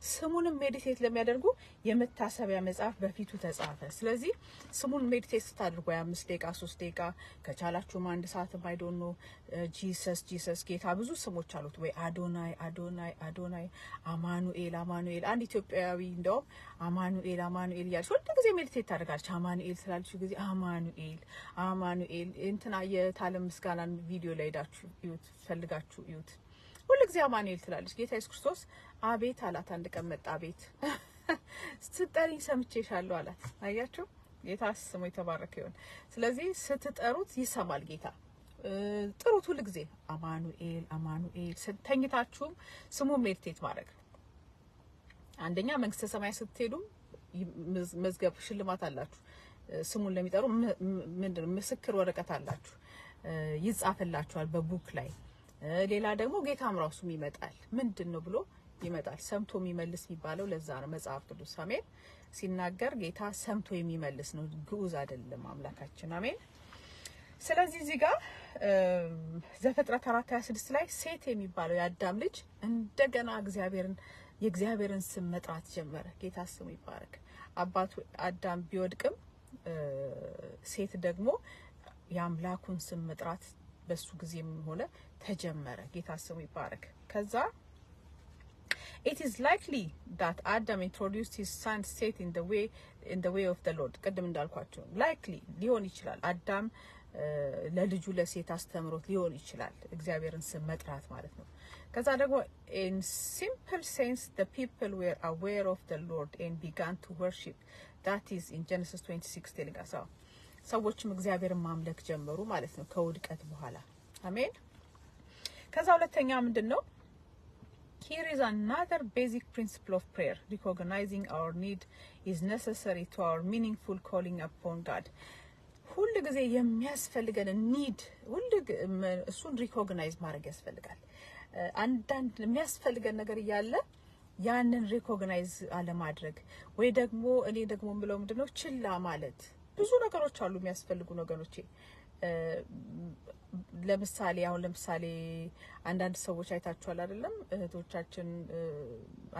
ስሙንም ሜዲቴት ለሚያደርጉ የመታሰቢያ መጽሐፍ በፊቱ ተጻፈ። ስለዚህ ስሙን ሜዲቴት ስታደርጉ 5 ደቂቃ 3 ደቂቃ ከቻላችሁም 1 ሰዓት ባይዶን ነው ጂሰስ ጌታ ብዙ ስሞች አሉት ወይ አዶናይ አማኑኤል አንድ ኢትዮጵያዊ እንደውም አማኑኤል ያልሽ ሁሉ ጊዜ ሜዲቴት ታደርጋለች። አማኑኤል ስላለች ጊዜ አማኑኤል እንትና የታለም ምስጋናን ቪዲዮ ላይ ሄዳችሁ እዩት፣ ፈልጋችሁ እዩት። ሁሉ ጊዜ አማኑኤል ትላለች። ጌታ ኢየሱስ ክርስቶስ አቤት አላት። አንድ ቀን መጣ። አቤት ስትጠሪኝ ሰምቼሻለሁ አላት። አያችሁ፣ ጌታ ስሙ የተባረከ ይሁን። ስለዚህ ስትጠሩት ይሰማል ጌታ። ጥሩት ሁሉ ጊዜ አማኑኤል። ተኝታችሁም ስሙ ሜዲቴት ማድረግ። አንደኛ መንግስተ ሰማይ ስትሄዱ መዝገብ ሽልማት አላችሁ። ስሙን ለሚጠሩ ምንድነው ምስክር ወረቀት አላችሁ፣ ይጻፍላችኋል በቡክ ላይ። ሌላ ደግሞ ጌታም ራሱም ይመጣል። ምንድነው ብሎ ይመጣል። ሰምቶ የሚመልስ የሚባለው ለዛ ነው። መጽሐፍ ቅዱስ አሜን ሲናገር ጌታ ሰምቶ የሚመልስ ነው፣ ግዑዝ አይደለም አምላካችን። አሜን። ስለዚህ እዚህ ጋር ዘፍጥረት 4:26 ላይ ሴት የሚባለው የአዳም ልጅ እንደገና የእግዚአብሔርን ስም መጥራት ጀመረ። ጌታ ስሙ ይባረክ። አባቱ አዳም ቢወድቅም ሴት ደግሞ የአምላኩን ስም መጥራት በሱ ጊዜም ሆነ ተጀመረ። ጌታ ስሙ ይባረክ። ከዛ it is likely that Adam introduced his son Seth in the way of the Lord. ቀደም እንዳልኳችሁ likely ሊሆን ይችላል አዳም ለልጁ ለሴት አስተምሮት ሊሆን ይችላል እግዚአብሔርን ስም መጥራት ማለት ነው። ከዛ ደግሞ in simple sense the people were aware of the Lord and began to worship. that is in Genesis 26 telling us. ሰዎችም እግዚአብሔርን ማምለክ ጀመሩ ማለት ነው ከውድቀት በኋላ። አሜን። ከዛ ሁለተኛ ምንድነው? Here is another basic principle of prayer. Recognizing our need is necessary to our meaningful calling upon God. ሁሉ ጊዜ የሚያስፈልገን ኒድ እሱን ሪኮግናይዝ ማድረግ ያስፈልጋል። አንዳንድ የሚያስፈልገን ነገር እያለ ያንን ሪኮግናይዝ አለማድረግ ወይ ደግሞ እኔ ደግሞ ምለው ምንድነው ችላ ማለት። ብዙ ነገሮች አሉ የሚያስፈልጉ ነገሮች። ለምሳሌ አንዳንድ ሰዎች አይታችኋል አይደለም? እህቶቻችን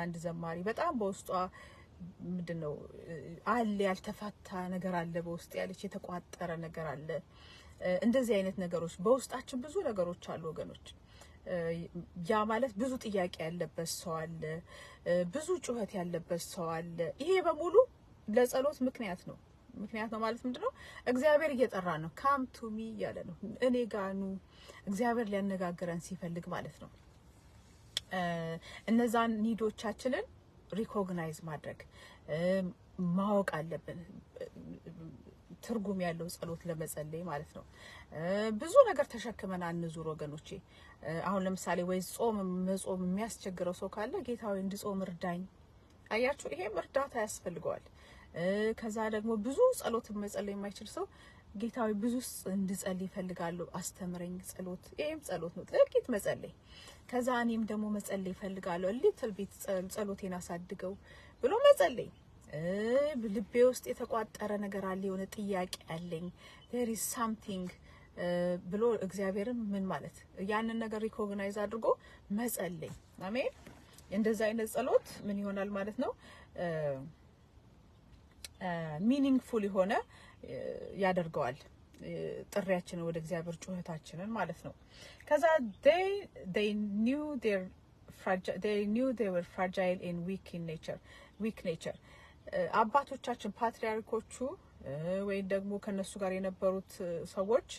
አንድ ዘማሪ በጣም በውስጧ ምንድነው አለ ያልተፋታ ነገር አለ፣ በውስጥ ያለች የተቋጠረ ነገር አለ። እንደዚህ አይነት ነገሮች በውስጣችን ብዙ ነገሮች አሉ ወገኖች። ያ ማለት ብዙ ጥያቄ ያለበት ሰው አለ፣ ብዙ ጩኸት ያለበት ሰው አለ። ይሄ በሙሉ ለጸሎት ምክንያት ነው። ምክንያት ነው ማለት ምንድነው እግዚአብሔር እየጠራ ነው come to me ያለ ነው እኔ ጋር ኑ እግዚአብሔር ሊያነጋግረን ሲፈልግ ማለት ነው እነዛን ኒዶቻችንን ሪኮግናይዝ ማድረግ ማወቅ አለብን ትርጉም ያለው ጸሎት ለመጸለይ ማለት ነው ብዙ ነገር ተሸክመን አንዙር ወገኖቼ አሁን ለምሳሌ ወይ ጾም መጾም የሚያስቸግረው ሰው ካለ ጌታው እንድጾም እርዳኝ አያችሁ ይሄ እርዳታ ያስፈልገዋል ከዛ ደግሞ ብዙ ጸሎት መጸለይ የማይችል ሰው ጌታው ብዙ እንድጸልይ ይፈልጋለሁ አስተምረኝ ጸሎት ይሄም ጸሎት ነው ጥቂት መጸለይ ከዛ እኔም ደግሞ መጸለይ ይፈልጋለሁ ሊትል ቢት ጸሎቴን አሳድገው ብሎ መጸለይ ልቤ ውስጥ የተቋጠረ ነገር አለ የሆነ ጥያቄ አለኝ there is something ብሎ እግዚአብሔርን ምን ማለት ያንን ነገር ሪኮግናይዝ አድርጎ መጸለይ አሜን እንደዛ አይነት ጸሎት ምን ይሆናል ማለት ነው ሚኒንግፉል የሆነ ያደርገዋል ጥሪያችንን ወደ እግዚአብሔር ጩኸታችንን ማለት ነው ከዛ they knew they were fragile and weak nature አባቶቻችን ፓትሪያርኮቹ ወይ ደግሞ ከነሱ ጋር የነበሩት ሰዎች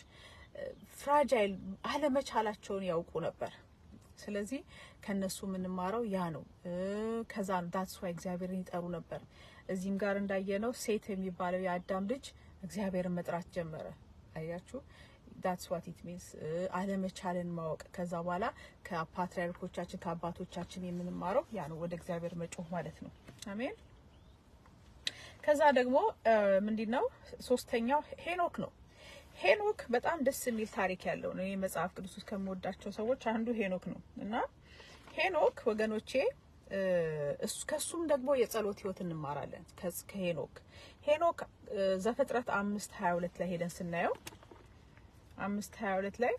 ፍራጃይል አለመቻላቸውን ያውቁ ነበር ስለዚህ ከነሱ ምንማረው ያ ነው ከዛ that's why እግዚአብሔርን ይጠሩ ነበር እዚህም ጋር እንዳየነው ሴት የሚባለው የአዳም ልጅ እግዚአብሔርን መጥራት ጀመረ አያችሁ that's what it means አለመቻልን ማወቅ ከዛ በኋላ ከፓትሪያርኮቻችን ከአባቶቻችን የምንማረው ያ ነው ወደ እግዚአብሔር መጮህ ማለት ነው አሜን ከዛ ደግሞ ምንድነው ሶስተኛው ሄኖክ ነው ሄኖክ በጣም ደስ የሚል ታሪክ ያለው ነው የመጽሐፍ ቅዱስ ውስጥ ከመወዳቸው ሰዎች አንዱ ሄኖክ ነው እና ሄኖክ ወገኖቼ ከሱም ደግሞ የጸሎት ህይወት እንማራለን ከሄኖክ ዘፍጥረት 5:22 ላይ ሄደን ስናየው 5:22 ላይ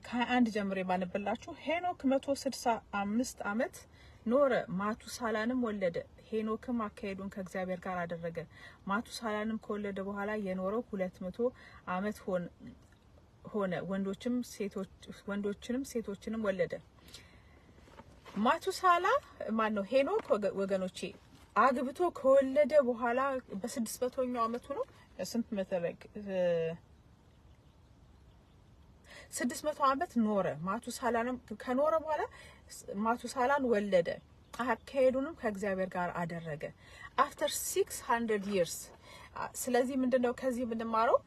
ከአንድ ጀምሬ ባነበላችሁ ሄኖክ 165 አመት ኖረ ማቱሳላንም ወለደ ሄኖክም አካሄዱን ከእግዚአብሔር ጋር አደረገ ማቱሳላንም ከወለደ በኋላ የኖረው 200 አመት ሆነ ወንዶችንም ሴቶችንም ወለደ ማቱሳላ ማን ነው ሄኖክ ወገኖቼ አግብቶ ከወለደ በኋላ በ600ኛው አመቱ ነው ስንት መተበቅ 600 አመት ኖረ ማቱሳላንም ከኖረ በኋላ ማቱሳላን ወለደ አካሄዱንም ከእግዚአብሔር ጋር አደረገ after 600 years ስለዚህ ምንድነው ከዚህ ምንማረው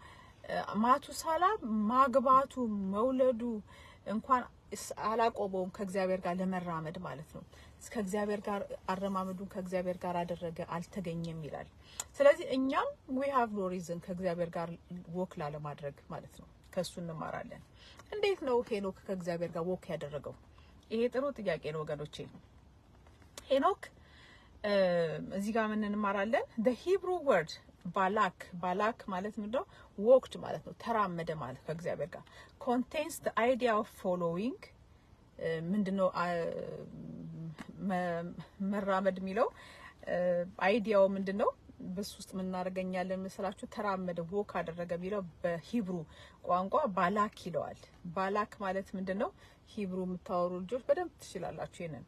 ማቱሳላ ማግባቱ መውለዱ እንኳን አላቆመውም ከእግዚአብሔር ጋር ለመራመድ ማለት ነው እስከ እግዚአብሔር ጋር አረማመዱን ከእግዚአብሔር ጋር አደረገ አልተገኘም ይላል ስለዚህ እኛም we have no reason ከእግዚአብሔር ጋር ወክ ላለማድረግ ማለት ነው ከሱ እንማራለን እንዴት ነው ሄኖክ ከእግዚአብሔር ጋር ወክ ያደረገው ይሄ ጥሩ ጥያቄ ነው ወገኖቼ ሄኖክ እዚህ ጋር ምን እንማራለን the Hebrew word balak ማለት ምንድነው walked ማለት ነው ተራመደ ማለት ከእግዚአብሔር ጋር contains the idea of following ምንድነው መራመድ የሚለው አይዲያው ምንድነው በሱ ውስጥ ምን እናደርገኛለን መሰላችሁ ተራመደ ወክ አደረገ የሚለው በሂብሩ ቋንቋ ባላክ ይለዋል ባላክ ማለት ምንድነው ሂብሩ የምታወሩ ልጆች በደንብ ትችላላችሁ ይሄንን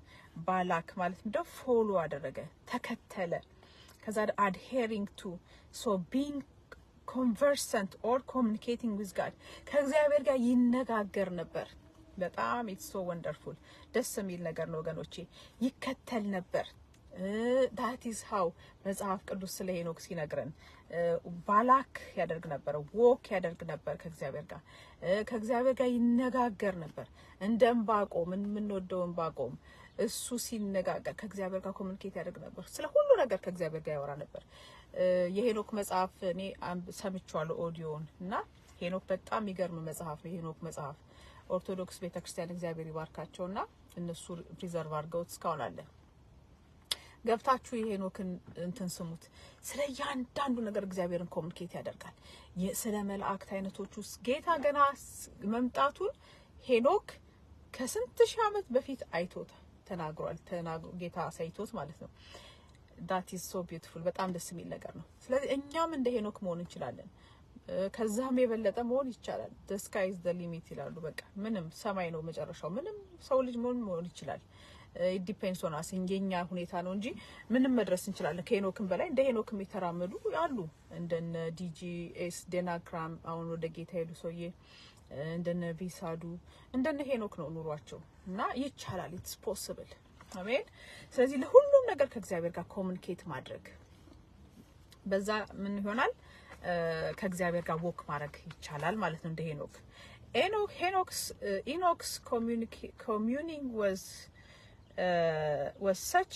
ባላክ ማለት ምንድነው ፎሎ አደረገ ተከተለ ከዛ adhering to so being conversant or communicating with God ከእግዚአብሔር ጋር ይነጋገር ነበር በጣም it's so wonderful ደስ የሚል ነገር ነው ወገኖቼ ይከተል ነበር that is how መጽሐፍ ቅዱስ ስለ ሄኖክ ሲነግረን ባላክ ያደርግ ነበር ወክ ያደርግ ነበር ከእግዚአብሔር ጋር ይነጋገር ነበር እንደምባቆም ምን ወደውን ባቆም እሱ ሲነጋገር ከእግዚአብሔር ጋር ኮሙኒኬት ያደርግ ነበር ስለ ሁሉ ነገር ከእግዚአብሔር ጋር ያወራ ነበር የሄኖክ መጽሐፍ እኔ ሰምቻለሁ ኦዲዮን እና ሄኖክ በጣም የሚገርም መጽሐፍ ነው ሄኖክ መጽሐፍ ኦርቶዶክስ ቤተክርስቲያን እግዚአብሔር ይባርካቸውና እነሱ ፕሪዘርቭ አድርገውት እስካሁን አለ ገብታችሁ የሄኖክን እንትን ስሙት ስለ ያንዳንዱ ነገር እግዚአብሔርን ኮሙኒኬት ያደርጋል ስለ መላእክት አይነቶች ውስጥ ጌታ ገና መምጣቱን ሄኖክ ከስንት ሺህ አመት በፊት አይቶት ተናግሯል ጌታ ሳይቶት ማለት ነው that is so beautiful በጣም ደስ የሚል ነገር ነው ስለዚህ እኛም እንደ ሄኖክ መሆን እንችላለን ከዛም የበለጠ መሆን ይቻላል the sky is the limit ይላሉ በቃ ምንም ሰማይ ነው መጨረሻው ምንም ሰው ልጅ መሆን ይችላል ዲፔንድስ ኦን አስ የኛ ሁኔታ ነው እንጂ ምንም መድረስ እንችላለን። ከሄኖክም በላይ እንደ ሄኖክም የተራመዱ አሉ እንደነ ዲጂኤስ ዴናግራም አሁን ወደ ጌታ ሄዱ ሰውዬ እንደነ ቪሳዱ እንደነ ሄኖክ ነው ኑሯቸው እና ይቻላል። ኢትስ ፖሲብል አሜን። ስለዚህ ለሁሉም ነገር ከእግዚአብሔር ጋር ኮሙኒኬት ማድረግ በዛ ምን ይሆናል ከእግዚአብሔር ጋር ወክ ማድረግ ይቻላል ማለት ነው። እንደ ሄኖክስ communing was such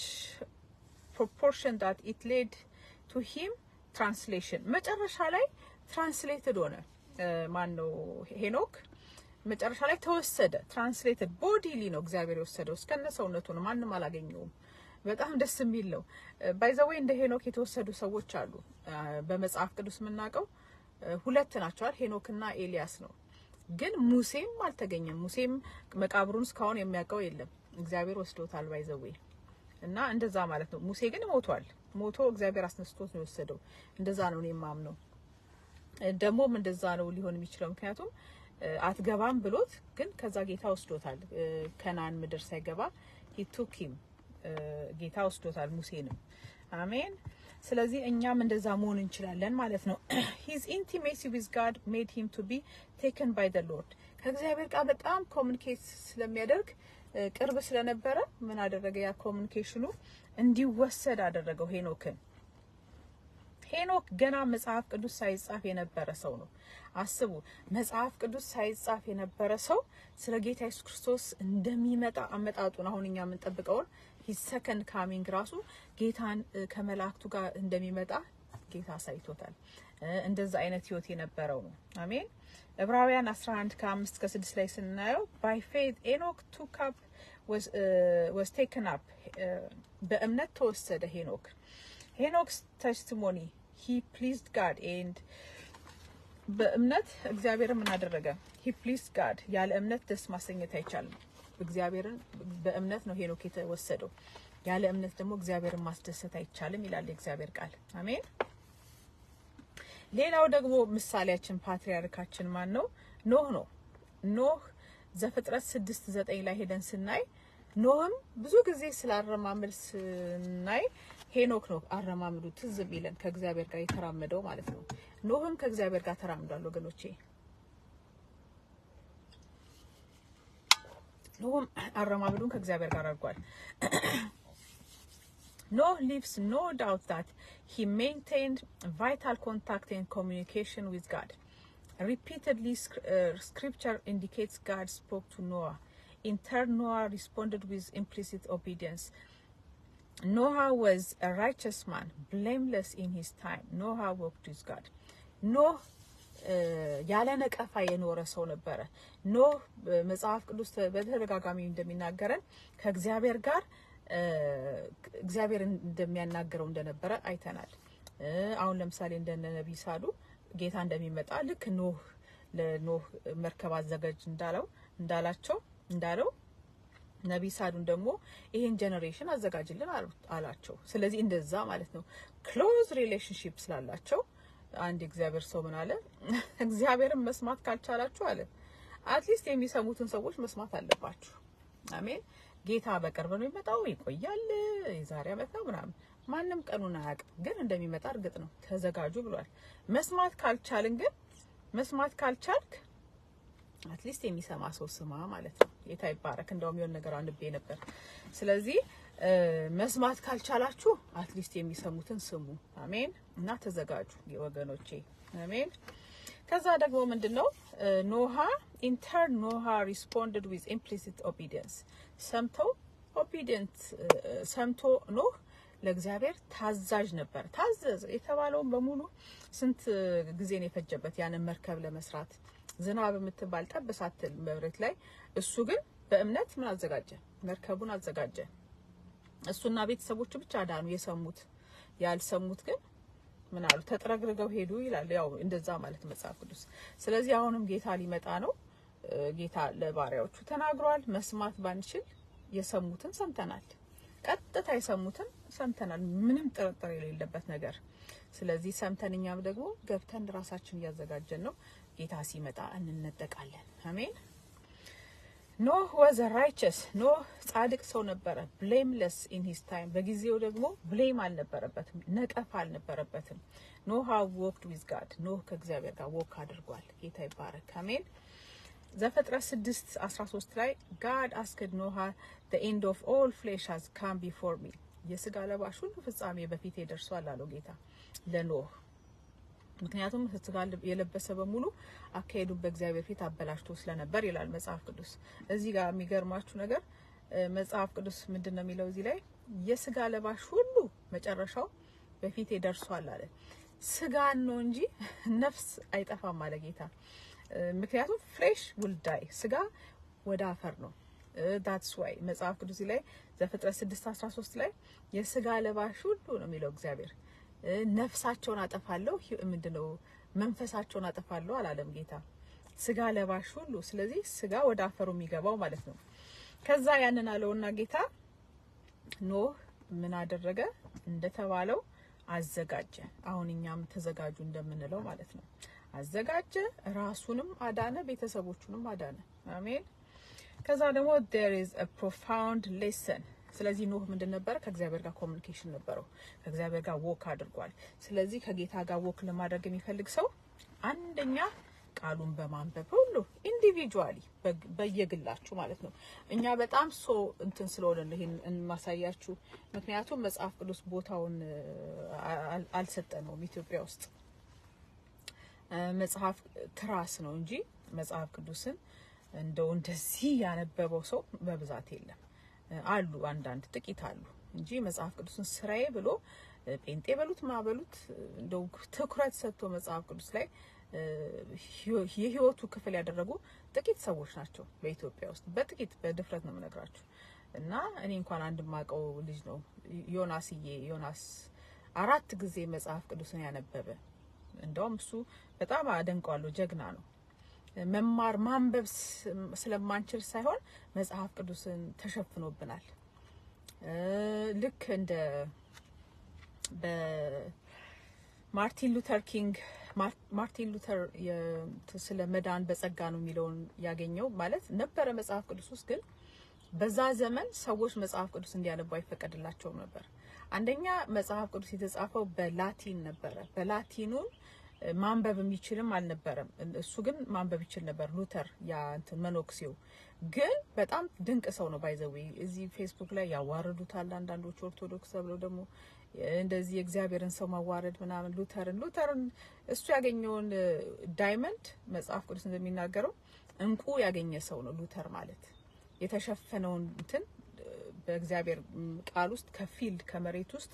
proportion that it led to him translation መጨረሻ ላይ ትራንስሌትድ ሆነ ማን ነው ሄኖክ መጨረሻ ላይ ተወሰደ ትራንስሌትድ ቦዲሊ ነው እግዚአብሔር የወሰደው እስከነ ሰውነቱ ነው ማንንም አላገኘውም። በጣም ደስ የሚል ነው። ባይ ዘ ዌይ እንደ ሄኖክ የተወሰዱ ሰዎች አሉ በመጽሐፍ ቅዱስ የምናውቀው ሁለት ናቸዋል ሄኖክና ኤልያስ ነው። ግን ሙሴም አልተገኘም። ሙሴም መቃብሩን እስካሁን የሚያውቀው የለም እግዚአብሔር ወስዶታል ባይ ዘ ዌይ እና እንደዛ ማለት ነው። ሙሴ ግን ሞቶ እግዚአብሔር አስነስቶት ነው የወሰደው። እንደዛ ነው እኔ የማምነው። ደሞም እንደዛ ነው ሊሆን የሚችለው ምክንያቱም አትገባም ብሎት ግን ከዛ ጌታ ወስዶታል። ከናን ምድር ሳይገባ he took him ጌታ ወስዶታል ሙሴንም አሜን። ስለዚህ እኛም እንደዛ መሆን እንችላለን ማለት ነው። his intimacy with God made him to be taken by the Lord ከእግዚአብሔር ጋር በጣም ኮሙኒኬት ስለሚያደርግ ቅርብ ስለነበረ ምን አደረገ ያ ኮሙኒኬሽኑ እንዲወሰድ አደረገው ሄኖክን። ሄኖክ ገና መጽሐፍ ቅዱስ ሳይጻፍ የነበረ ሰው ነው። አስቡ መጽሐፍ ቅዱስ ሳይጻፍ የነበረ ሰው ስለ ጌታ ኢየሱስ ክርስቶስ እንደሚመጣ አመጣጡን አሁን እኛ የምንጠብቀውን his second coming ራሱ ጌታን ከመላእክቱ ጋር እንደሚመጣ ጌታ ሳይቶታል። እንደዛ አይነት ህይወት የነበረው ነው አሜን። ዕብራውያን 11:5-6 ላይ ስናየው by faith Enoch took up was taken up በእምነት ተወሰደ ሄኖክ። Enoch's testimony he pleased God and በእምነት እግዚአብሔር ምን አደረገ he pleased God ያለ እምነት ደስ ማሰኘት አይቻልም። እግዚአብሔርን በእምነት ነው ሄኖክ የተወሰደው። ያለ እምነት ደግሞ እግዚአብሔርን ማስደሰት አይቻልም ይላል የእግዚአብሔር ቃል አሜን። ሌላው ደግሞ ምሳሌያችን ፓትሪያርካችን ማን ነው? ኖህ ነው። ኖህ ዘፍጥረት 6:9 ላይ ሄደን ስናይ ኖህም ብዙ ጊዜ ስላረማመድ ስናይ ሄኖክ ነው አረማመዱ ትዝ ቢለን ከእግዚአብሔር ጋር የተራመደው ማለት ነው። ኖህም ከእግዚአብሔር ጋር ተራምዷል ወገኖቼ። ኖህም አረማመዱን ከእግዚአብሔር ጋር አድርጓል። Noah leaves no doubt that he maintained vital contact and communication with God. Repeatedly, scripture indicates God spoke to Noah. In turn, Noah responded with implicit obedience. Noah was a righteous man, blameless in his time. Noah walked with God. Noah ያለ ነቀፋ የኖረ ሰው ነበረ። ኖህ መጽሐፍ ቅዱስ በተደጋጋሚ እንደሚናገረን ከእግዚአብሔር ጋር እግዚአብሔር እንደሚያናገረው እንደነበረ አይተናል። አሁን ለምሳሌ እንደ ነብይ ሳዱ ጌታ እንደሚመጣ ልክ ለኖህ መርከብ አዘጋጅ እንዳለው ነብይ ሳዱን ደግሞ ይሄን ጄነሬሽን አዘጋጅልን አላቸው። ስለዚህ እንደዛ ማለት ነው ክሎዝ ሪሌሽንሺፕ ስላላቸው አንድ እግዚአብሔር ሰው ምን አለ እግዚአብሔርን መስማት ካልቻላችሁ አለ አትሊስት የሚሰሙትን ሰዎች መስማት አለባችሁ አሜን። ጌታ በቅርብ ነው የሚመጣው ይቆያል የዛሬ አመት ነው ምናምን ማንንም ቀኑን አያውቅም ግን እንደሚመጣ እርግጥ ነው ተዘጋጁ ብሏል። መስማት ካልቻልክ አትሊስት የሚሰማ ሰው ስማ ማለት ነው። ጌታ ይባረክ። እንደውም የሆነ ነገር አንብቤ ነበር። ስለዚህ መስማት ካልቻላችሁ አትሊስት የሚሰሙትን ስሙ አሜን እና ተዘጋጁ ወገኖቼ አሜን። ከዛ ደግሞ ምንድነው Noah responded with implicit obedience. ሰምቶ ኖህ ለእግዚአብሔር ታዛዥ ነበር። ታዘዘ የተባለውን በሙሉ ስንት ጊዜ ነው የፈጀበት ያንን መርከብ ለመስራት? ዝናብ የምትባል ጠብ ሳትል መብረት ላይ እሱ ግን በእምነት ምን አዘጋጀ? መርከቡን አዘጋጀ። እሱና ቤተሰቦቹ ብቻ ዳኑ የሰሙት። ያልሰሙት ግን ምን አሉ? ተጥረግርገው ሄዱ ይላል። ያው እንደዛ ማለት መጽሐፍ ቅዱስ። ስለዚህ አሁንም ጌታ ሊመጣ ነው። ጌታ ለባሪያዎቹ ተናግሯል። መስማት ባንችል የሰሙትን ሰምተናል። ቀጥታ የሰሙትን ሰምተናል። ምንም ጥርጥር የሌለበት ነገር። ስለዚህ ሰምተንኛም ደግሞ ገብተን ራሳችን እያዘጋጀን ነው። ጌታ ሲመጣ እንነጠቃለን። አሜን። ኖህ was righteous. ኖህ ጻድቅ ሰው ነበረ blameless in his time በጊዜው ደግሞ blame አልነበረበትም ነቀፋ አልነበረበትም Noah walked with God ኖህ ከእግዚአብሔር ጋር walk አድርጓል ጌታ ይባረክ አሜን ዘፍጥረት 6:13 ላይ God asked Noah the end of all flesh has come before me የሥጋ ለባሽ ሁሉ ፍጻሜ በፊቴ ደርሷል አለው ጌታ ለኖህ ምክንያቱም ሥጋ የለበሰ በሙሉ አካሄዱን በእግዚአብሔር ፊት አበላሽቶ ስለነበር ይላል መጽሐፍ ቅዱስ እዚህ ጋር የሚገርማችሁ ነገር መጽሐፍ ቅዱስ ምንድነው የሚለው እዚህ ላይ የሥጋ ለባሽ ሁሉ መጨረሻው በፊቴ ደርሷል አለ ሥጋን ነው እንጂ ነፍስ አይጠፋም አለ ጌታ ምክንያቱም flesh will die ሥጋ ወደ አፈር ነው that's why መጽሐፍ ቅዱስ ላይ ዘፍጥረት 6:13 ላይ የሥጋ ለባሽ ሁሉ ነው የሚለው እግዚአብሔር ነፍሳቸውን አጠፋለሁ ምንድነው መንፈሳቸውን አጠፋለሁ አላለም ጌታ ሥጋ ለባሽ ሁሉ ስለዚህ ሥጋ ወደ አፈሩ የሚገባው ማለት ነው ከዛ ያንን አለውና ጌታ ኖህ ምን አደረገ እንደተባለው አዘጋጀ አሁን እኛም ተዘጋጁ እንደምንለው ማለት ነው አዘጋጀ ራሱንም አዳነ ቤተሰቦቹንም አዳነ አሜን ከዛ ደግሞ there is a profound lesson ስለዚህ ኖህ ምንድነበር ከእግዚአብሔር ጋር ኮሙኒኬሽን ነበረው ከእግዚአብሔር ጋር ወክ አድርጓል ስለዚህ ከጌታ ጋር ወክ ለማድረግ የሚፈልግ ሰው አንደኛ ቃሉን በማንበብ ሁሉ ኢንዲቪጁዋሊ በየግላችሁ ማለት ነው እኛ በጣም እንትን ስለሆነ ይሄን እንማሳያችሁ ምክንያቱም መጽሐፍ ቅዱስ ቦታውን አልሰጠነውም ኢትዮጵያ ውስጥ መጽሐፍ ትራስ ነው እንጂ መጽሐፍ ቅዱስን እንደዚህ ያነበበው ሰው በብዛት የለም አሉ አንዳንድ ጥቂት አሉ እንጂ መጽሐፍ ቅዱስን ስራዬ ብሎ ጴንጤ በሉት ማበሉት እንደው ትኩረት ሰጥቶ መጽሐፍ ቅዱስ ላይ የህይወቱ ክፍል ያደረጉ ጥቂት ሰዎች ናቸው በኢትዮጵያ ውስጥ በጥቂት በድፍረት ነው የምነግራችሁ እና እኔ እንኳን አንድ ማቀው ልጅ ነው ዮናስ 4 ጊዜ መጽሐፍ ቅዱስን ያነበበ እንደውም እሱ በጣም አደንቀዋለሁ ጀግና ነው መማር ማንበብ ስለማንችል ሳይሆን መጽሐፍ ቅዱስን ተሸፍኖብናል ልክ እንደ በማርቲን ሉተር ስለ መዳን በጸጋ ነው የሚለውን ያገኘው ማለት ነበረ መጽሐፍ ቅዱስ ውስጥ ግን በዛ ዘመን ሰዎች መጽሐፍ ቅዱስ እንዲያነቡ አይፈቀድላቸውም ነበር አንደኛ መጽሐፍ ቅዱስ የተጻፈው በላቲን ነበር በላቲኑን ማንበብ የሚችልም አልነበረም እሱ ግን ማንበብ ይችል ነበር ሉተር ያ እንትን መኖክሲው ግን በጣም ድንቅ ሰው ነው ባይዘው እዚህ ፌስቡክ ላይ ያዋርዱታል አንዳንዶች ኦርቶዶክስ ተብለው ደግሞ እንደዚህ እግዚአብሔርን ሰው ማዋረድ ምናምን ሉተርን እሱ ያገኘውን ዳይመንድ መጽሐፍ ቅዱስ እንደሚናገረው እንቁ ያገኘ ሰው ነው ሉተር ማለት የተሸፈነውን እንትን በእግዚአብሔር ቃል ውስጥ ከፊልድ ከመሬት ውስጥ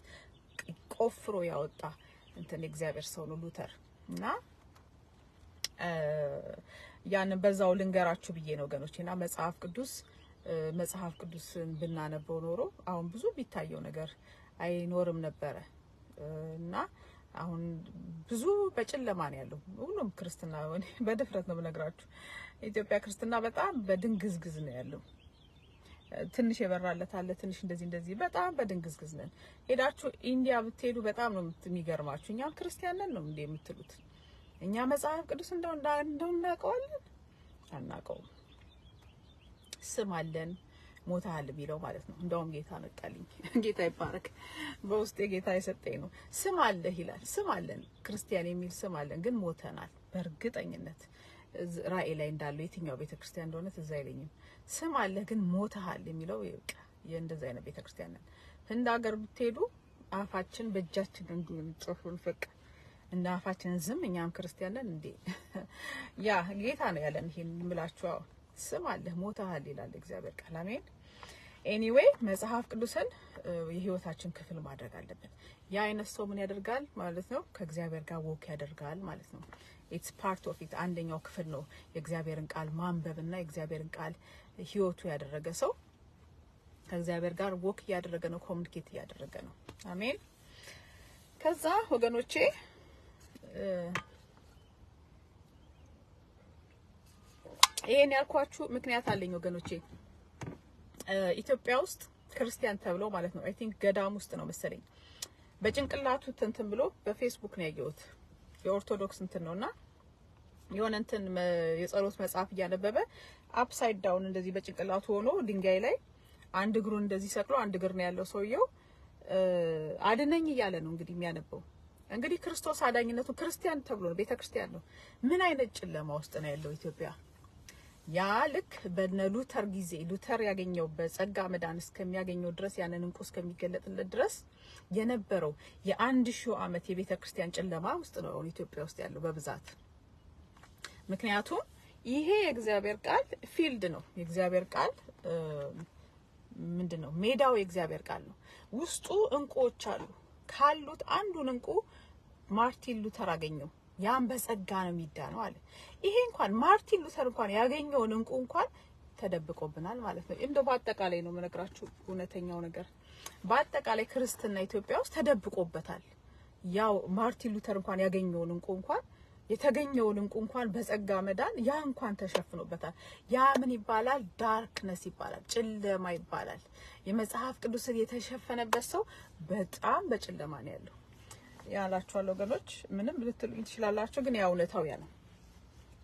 ቆፍሮ ያወጣ እንትን እግዚአብሔር ሰው ነው ሉተር እና ያን በዛው ልንገራችሁ ብዬ ነው ገኖችና መጽሐፍ ቅዱስን ብናነበው ኖሮ አሁን ብዙ ቢታየው ነገር አይኖርም ነበር እና አሁን ብዙ በጨለማ ነው ያለው ሁሉም ክርስትና በድፍረት ነው ብነግራችሁ ኢትዮጵያ ክርስትና በጣም በድንግዝግዝ ነው ያለው ትንሽ የበራለት አለ ትንሽ እንደዚህ በጣም በድንግዝግዝ ነን ሄዳችሁ ኢንዲያ ብትሄዱ በጣም ነው የሚገርማችሁ እኛ ክርስቲያን ነን ነው እንዴ የምትሉት እኛ መጽሐፍ ቅዱስ እንደው እናቀዋለን አናቀውም ስም አለን ሞታል ቢለው ማለት ነው እንደውም ጌታ መጣልኝ ጌታ ይባረክ በውስጤ ጌታ የሰጠኝ ነው ስም አለ ይላል ስም አለን ክርስቲያን የሚል ስም አለን ግን ሞተናል በእርግጠኝነት ራእይ ላይ እንዳለው የትኛው ቤተክርስቲያን እንደሆነ ትዝ አይለኝም ስም አለ ግን ሞታል የሚለው የእንደዛ አይነት ቤተክርስቲያን ነን ህንድ ሀገር ብትሄዱ አፋችን በእጃችን እንጽፉን ፈቅ እና አፋችን ዝም እኛም ክርስቲያን ነን እንዴ ያ ጌታ ነው ያለን ይሄን ምላችሁ ስም አለ ሞታል ይላል እግዚአብሔር ቃል አሜን ኤኒዌይ መጽሐፍ ቅዱስን የህይወታችን ክፍል ማድረግ አለብን ያ አይነት ሰው ምን ያደርጋል ማለት ነው ከእግዚአብሔር ጋር ወክ ያደርጋል ማለት ነው it's part of it አንደኛው ክፍል ነው የእግዚአብሔርን ቃል ማንበብና የእግዚአብሔርን ቃል ህይወቱ ያደረገ ሰው ከእግዚአብሔር ጋር ወክ ያደረገ ነው ኮሙኒኬት ያደረገ ነው አሜን ከዛ ወገኖቼ ይሄን ያልኳችሁ ምክንያት አለኝ ወገኖቼ ኢትዮጵያ ውስጥ ክርስቲያን ተብለው ማለት ነው አይ ቲንክ ገዳም ውስጥ ነው መሰለኝ በጭንቅላቱ እንትን ብሎ በፌስቡክ ነው ያየሁት የኦርቶዶክስ እንትን ነውና የሆነ እንትን የጸሎት መጽሐፍ ያነበበ አፕሳይድ ዳውን እንደዚህ በጭንቅላቱ ሆኖ ድንጋይ ላይ አንድ እግሩን እንደዚህ ሰቅሎ አንድ እግር ነው ያለው ሰውየው አድነኝ እያለ ነው እንግዲህ የሚያነበው። እንግዲህ ክርስቶስ አዳኝነቱ ክርስቲያን ተብሎ ነው ቤተክርስቲያን ነው። ምን አይነት ጨለማ ውስጥ ነው ያለው ኢትዮጵያ? ያ ልክ በነ ሉተር ጊዜ ሉተር ያገኘው በጸጋ መዳን እስከሚያገኘው ድረስ ያንን እንቁ እስከሚገለጥለት ድረስ የነበረው የ1000 ዓመት የቤተክርስቲያን ጨለማ ውስጥ ነው ኢትዮጵያ ውስጥ ያለው በብዛት። ምክንያቱም ይሄ የእግዚአብሔር ቃል ፊልድ ነው። የእግዚአብሔር ቃል ምንድነው? ሜዳው የእግዚአብሔር ቃል ነው። ውስጡ እንቁዎች አሉ። ካሉት አንዱን እንቁ ማርቲን ሉተር አገኘው። ያን በጸጋ ነው የሚዳነው አለ። ይሄ እንኳን ማርቲን ሉተር እንኳን ያገኘውን እንቁ እንኳን ተደብቆብናል ማለት ነው። እንደው በአጠቃላይ ነው መነግራችሁ እውነተኛው ነገር። በአጠቃላይ ክርስትና ኢትዮጵያ ውስጥ ተደብቆበታል። ያው ማርቲን ሉተር እንኳን ያገኘውን እንቁ እንኳን የተገኘውን እንቁ እንኳን በጸጋ መዳን ያ እንኳን ተሸፍኖበታል። ያ ምን ይባላል? ዳርክነስ ይባላል፣ ጨለማ ይባላል። የመጽሐፍ ቅዱስን የተሸፈነበት ሰው በጣም በጨለማ ነው ያለው ያላችኋለሁ ወገኖች። ምንም ልትሉኝ ትችላላችሁ፣ ግን ያው እውነታው ያ ነው።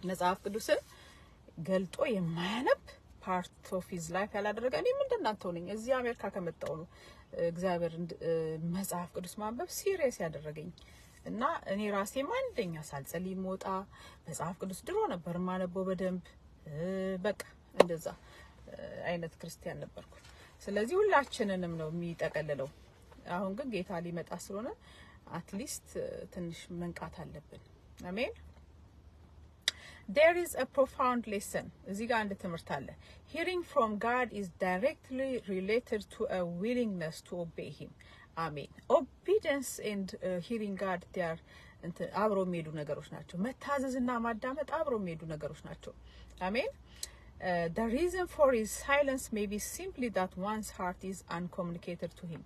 መጽሐፍ ቅዱስን ገልጦ የማያነብ ፓርት ኦፍ ሂዝ ላይፍ ያላደረገ እኔ ምንድናንተው ነኝ? እዚህ አሜሪካ ከመጣው ነው እግዚአብሔር መጽሐፍ ቅዱስ ማንበብ ሲሪየስ ያደረገኝ እና እኔ ራሴ ማንደኛ ሳልጸልይ ሞጣ መጽሐፍ ቅዱስ ድሮ ነበር ማነበው በደንብ በቃ እንደዛ አይነት ክርስቲያን ነበርኩ። ስለዚህ ሁላችንንም ነው የሚጠቀልለው። አሁን ግን ጌታ ሊመጣ ስለሆነ አትሊስት ትንሽ መንቃት አለብን። አሜን። There is a profound lesson. እዚህ ጋር አንድ ትምህርት አለ። Hearing from God is directly related to a willingness to obey him. አሜን። Obedience and hearing God they are አብሮ የሚሄዱ ነገሮች ናቸው። መታዘዝና ማዳመጥ አብሮ የሚሄዱ ነገሮች ናቸው። አሜን። The reason for his silence may be simply that one's heart is uncommunicated to him.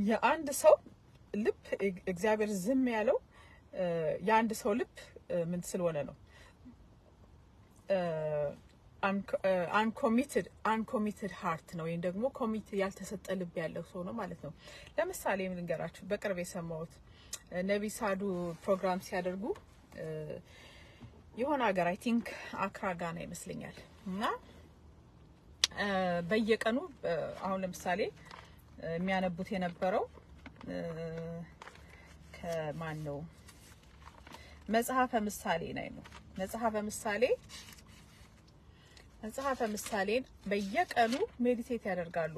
የአንድ ሰው ልብ እግዚአብሔር ዝም ያለው የአንድ ሰው ልብ ምን ስለሆነ ነው? አንኮሚትድ ሃርት ነው፣ ወይም ደግሞ ኮሚት ያልተሰጠ ልብ ያለው ሰው ነው ማለት ነው። ለምሳሌ ምን ልንገራችሁ፣ በቅርብ የሰማሁት ነብይ ሳዱ ፕሮግራም ሲያደርጉ የሆነ ሀገር አይ ቲንክ አክራ ጋና ይመስለኛል እና በየቀኑ አሁን ለምሳሌ የሚያነቡት የነበረው ከማን ነው? መጽሐፈ ምሳሌ ነው። መጽሐፈ ምሳሌን በየቀኑ ሜዲቴት ያደርጋሉ።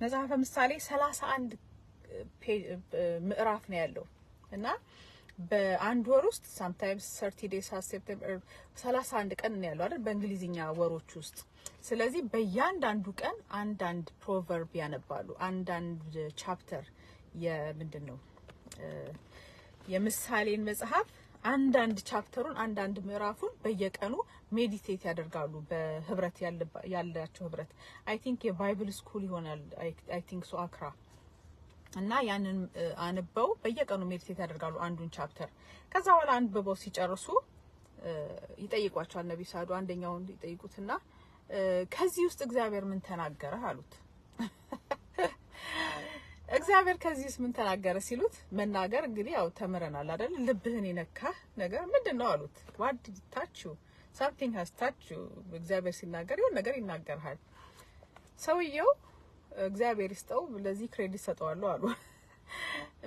መጽሐፈ ምሳሌ 31 ምዕራፍ ነው ያለው እና በአንድ ወር ውስጥ sometimes 30 days ሴፕቴምበር 31 ቀን ነው ያለው አይደል በእንግሊዝኛ ወሮች ውስጥ። ስለዚህ በእያንዳንዱ ቀን አንዳንድ ፕሮቨርብ ያነባሉ። አንዳንድ ቻፕተር የምንድነው የምሳሌን መጽሐፍ አንዳንድ ቻፕተሩን አንዳንድ ምዕራፉን በየቀኑ ሜዲቴት ያደርጋሉ። በህብረት ያላቸው ህብረት አይ ቲንክ የባይብል ስኩል ይሆናል አይ ቲንክ ሶ አክራ እና ያንን አንበው በየቀኑ ሜዲቴት ያደርጋሉ አንዱን ቻፕተር። ከዛ በኋላ አንብበው ሲጨርሱ ይጠይቋቸዋል ነብይ ሳዱ አንደኛውን ይጠይቁትና ከዚህ ውስጥ እግዚአብሔር ምን ተናገረ አሉት። እግዚአብሔር ከዚህስ ምን ተናገረ ሲሉት መናገር እንግዲህ ያው ተምረናል አይደል? ልብህን የነካ ነገር ምንድነው አሉት። what did touch you? something has touched you። እግዚአብሔር ሲናገር የሆነ ነገር ይናገርሃል። ሰውየው እግዚአብሔር ይስጠው ለዚህ ክሬዲት ሰጠዋለሁ አሉ።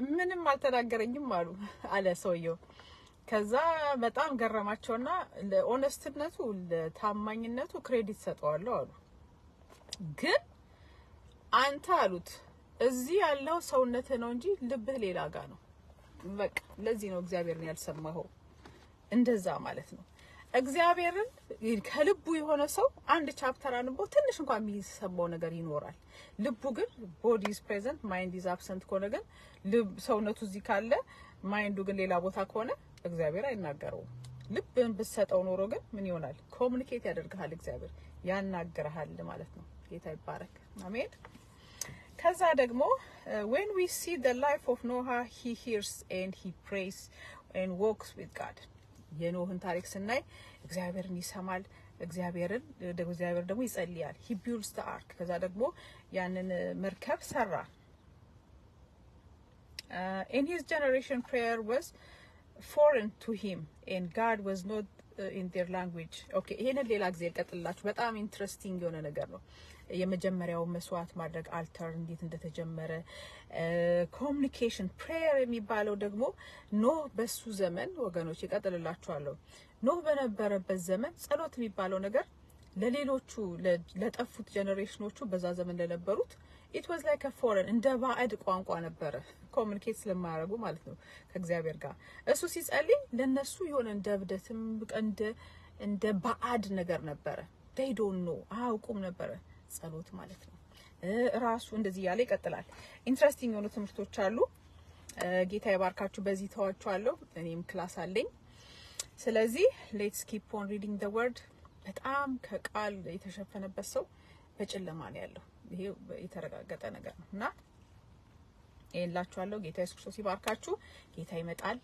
ምንም አልተናገረኝም አለ ሰውየው። ከዛ በጣም ገረማቸውና ለኦነስትነቱ ለታማኝነቱ ክሬዲት ሰጠዋለሁ አሉ። ግን አንተ አሉት እዚህ ያለው ሰውነት ነው እንጂ ልብህ ሌላ ጋር ነው። በቃ ለዚህ ነው እግዚአብሔርን ያልሰማኸው። እንደዛ ማለት ነው። እግዚአብሔርን ከልቡ የሆነ ሰው አንድ ቻፕተር አንቦ ትንሽ እንኳን የሚሰማው ነገር ይኖራል። ልቡ ግን ቦዲ ኢዝ ፕሬዘንት ማይንድ ኢዝ አብሰንት ከሆነ ግን ሰውነቱ እዚህ ካለ ማይንዱ ግን ሌላ ቦታ ከሆነ እግዚአብሔር አይናገረውም። ልብን ብትሰጠው ኖሮ ግን ምን ይሆናል? ኮሙኒኬት ያደርጋል፣ እግዚአብሔር ያናገርሃል ማለት ነው። ጌታ ይባረክ። አሜን። ከዛ ደግሞ when we see the life of Noah he hears and he prays and walks with God። የኖህን ታሪክ ስናይ እግዚአብሔርን ይሰማል፣ እግዚአብሔር ደግሞ ይጸልያል። he builds the ark። ከዛ ደግሞ ያንን መርከብ ሰራ። in his generation prayer was foreign to him and God was not in their language. Okay, ይሄንን ሌላ ጊዜ ልቀጥልላችሁ። በጣም ኢንትረስቲንግ የሆነ ነገር ነው። የመጀመሪያው መስዋዕት ማድረግ አልተር እንዴት እንደተጀመረ ኮሙኒኬሽን ፕሬየር የሚባለው ደግሞ ኖህ በሱ ዘመን ወገኖች ይቀጥልላችኋለሁ። ኖህ በነበረበት ዘመን ጸሎት የሚባለው ነገር ለሌሎቹ ለጠፉት ጀነሬሽኖቹ በዛ ዘመን ለነበሩት it was like a foreign እንደ ባዕድ ቋንቋ ነበረ ኮሙኒኬት ስለማያረጉ ማለት ነው ከእግዚአብሔር ጋር እሱ ሲጸልይ ለነሱ የሆነ እንደ እብደትም እንደ ባዕድ ነገር ነበረ they don't know አያውቁም ነበረ ጸሎት ማለት ነው ራሱ እንደዚህ ያለ ይቀጥላል ኢንትረስቲንግ የሆኑ ትምህርቶች አሉ ጌታ ይባርካችሁ በዚህ ተዋችኋለሁ እኔም ክላስ አለኝ ስለዚህ let's keep on reading the word በጣም ከቃል የተሸፈነበት ሰው በጨለማ ነው ያለው ይሄ የተረጋገጠ ነገር ነውና ይላችኋለሁ ጌታ ኢየሱስ ክርስቶስ ይባርካችሁ ጌታ ይመጣል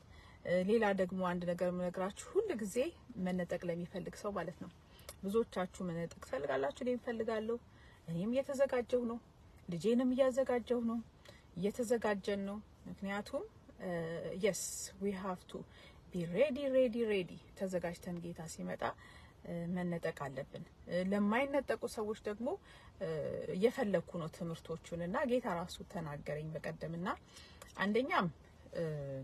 ሌላ ደግሞ አንድ ነገር ምነግራችሁ ሁሉ ጊዜ መነጠቅ ለሚፈልግ ሰው ማለት ነው ብዙዎቻችሁ መነጠቅ ፈልጋላችሁ እኔም ፈልጋለሁ እኔም እየተዘጋጀው ነው ልጄንም እያዘጋጀው ነው እየተዘጋጀን ነው ምክንያቱም yes we have to be ready ተዘጋጅተን ጌታ ሲመጣ መነጠቅ አለብን ለማይነጠቁ ሰዎች ደግሞ እየፈለኩ ነው ትምህርቶቹንና ጌታ ራሱ ተናገረኝ በቀደምና አንደኛም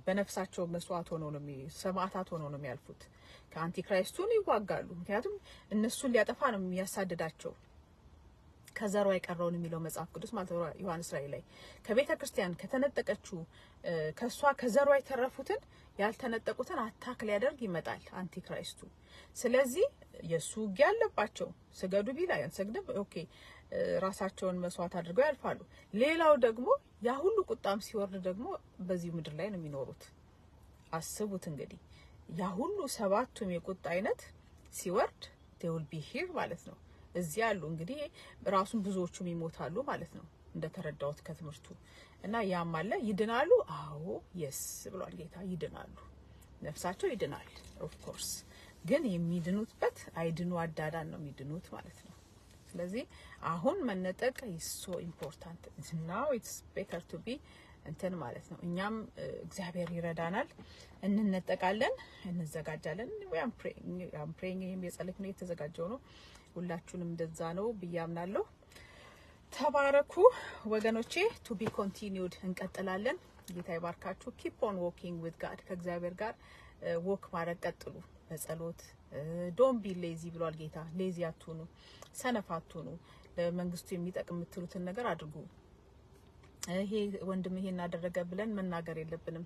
በነፍሳቸው መስዋዕት ሆነው ነው ሰማዕታት ሆነው ነው የሚያልፉት ከአንቲክራይስቱን ይዋጋሉ ምክንያቱም እነሱን ሊያጠፋ ነው የሚያሳድዳቸው ከዘሯ አይቀረውን የሚለው መጽሐፍ ቅዱስ ማለት ነው ዮሐንስ ራእይ ላይ ከቤተ ክርስቲያን ከተነጠቀችው ከሷ ከዘሯ የተረፉትን ያልተነጠቁትን አታክ ሊያደርግ ይመጣል አንቲክራይስቱ ስለዚህ የሱ ያለባቸው ስገዱ ቢላ ያንሰግድም ኦኬ ራሳቸውን መስዋዕት አድርገው ያልፋሉ ሌላው ደግሞ ያ ሁሉ ቁጣም ሲወርድ ደግሞ በዚህ ምድር ላይ ነው የሚኖሩት አስቡት እንግዲህ ያ ሁሉ ሰባቱም የቁጣ አይነት ሲወርድ they will be here ማለት ነው እዚህ ያሉ እንግዲህ ራሱን ብዙዎቹም ይሞታሉ ማለት ነው እንደተረዳውት ከትምህርቱ እና ያም አለ ይድናሉ አዎ yes ብሏል ጌታ ይድናሉ ነፍሳቸው ይድናል of course ግን የሚድኑትበት አይድኑ አዳዳን ነው የሚድኑት ማለት ነው ስለዚህ አሁን መነጠቅ is so important now it's better to be እንትን ማለት ነው እኛም እግዚአብሔር ይረዳናል እንነጠቃለን እንዘጋጃለን we are praying የጸሎት ነው የተዘጋጀው ነው ሁላችሁንም እንደዛ ነው ብያምናለሁ ተባረኩ ወገኖቼ to be continued እንቀጥላለን ጌታ ይባርካችሁ keep on walking with God ከእግዚአብሔር ጋር walk ማድረግ ቀጥሉ በጸሎት don't be lazy ብሏል ጌታ lazy አትሁኑ ሰነፍ አትሁኑ ለመንግስቱ የሚጠቅም የምትሉትን ነገር አድርጉ ይሄ ወንድም ይሄን አደረገ ብለን መናገር የለብንም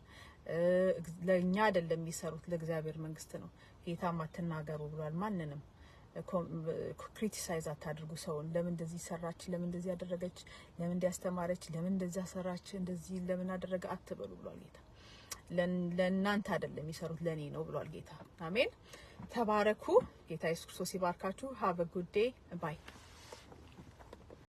ለኛ አይደለም የሚሰሩት ለእግዚአብሔር መንግስት ነው ጌታ ማትናገሩ ብሏል ማንንም ክሪቲሳይዝ አታድርጉ ሰውን ለምን እንደዚህ ሰራች ለምን እንደዚህ ያደረገች ለምን እንዲያስተማረች ለምን እንደዛ ሰራች እንደዚህ ለምን አደረገ አትበሉ ብሏል ጌታ ለእናንተ አይደለም የሚሰሩት ለኔ ነው ብሏል ጌታ አሜን ተባረኩ ጌታ ኢየሱስ ክርስቶስ ይባርካችሁ have a good day bye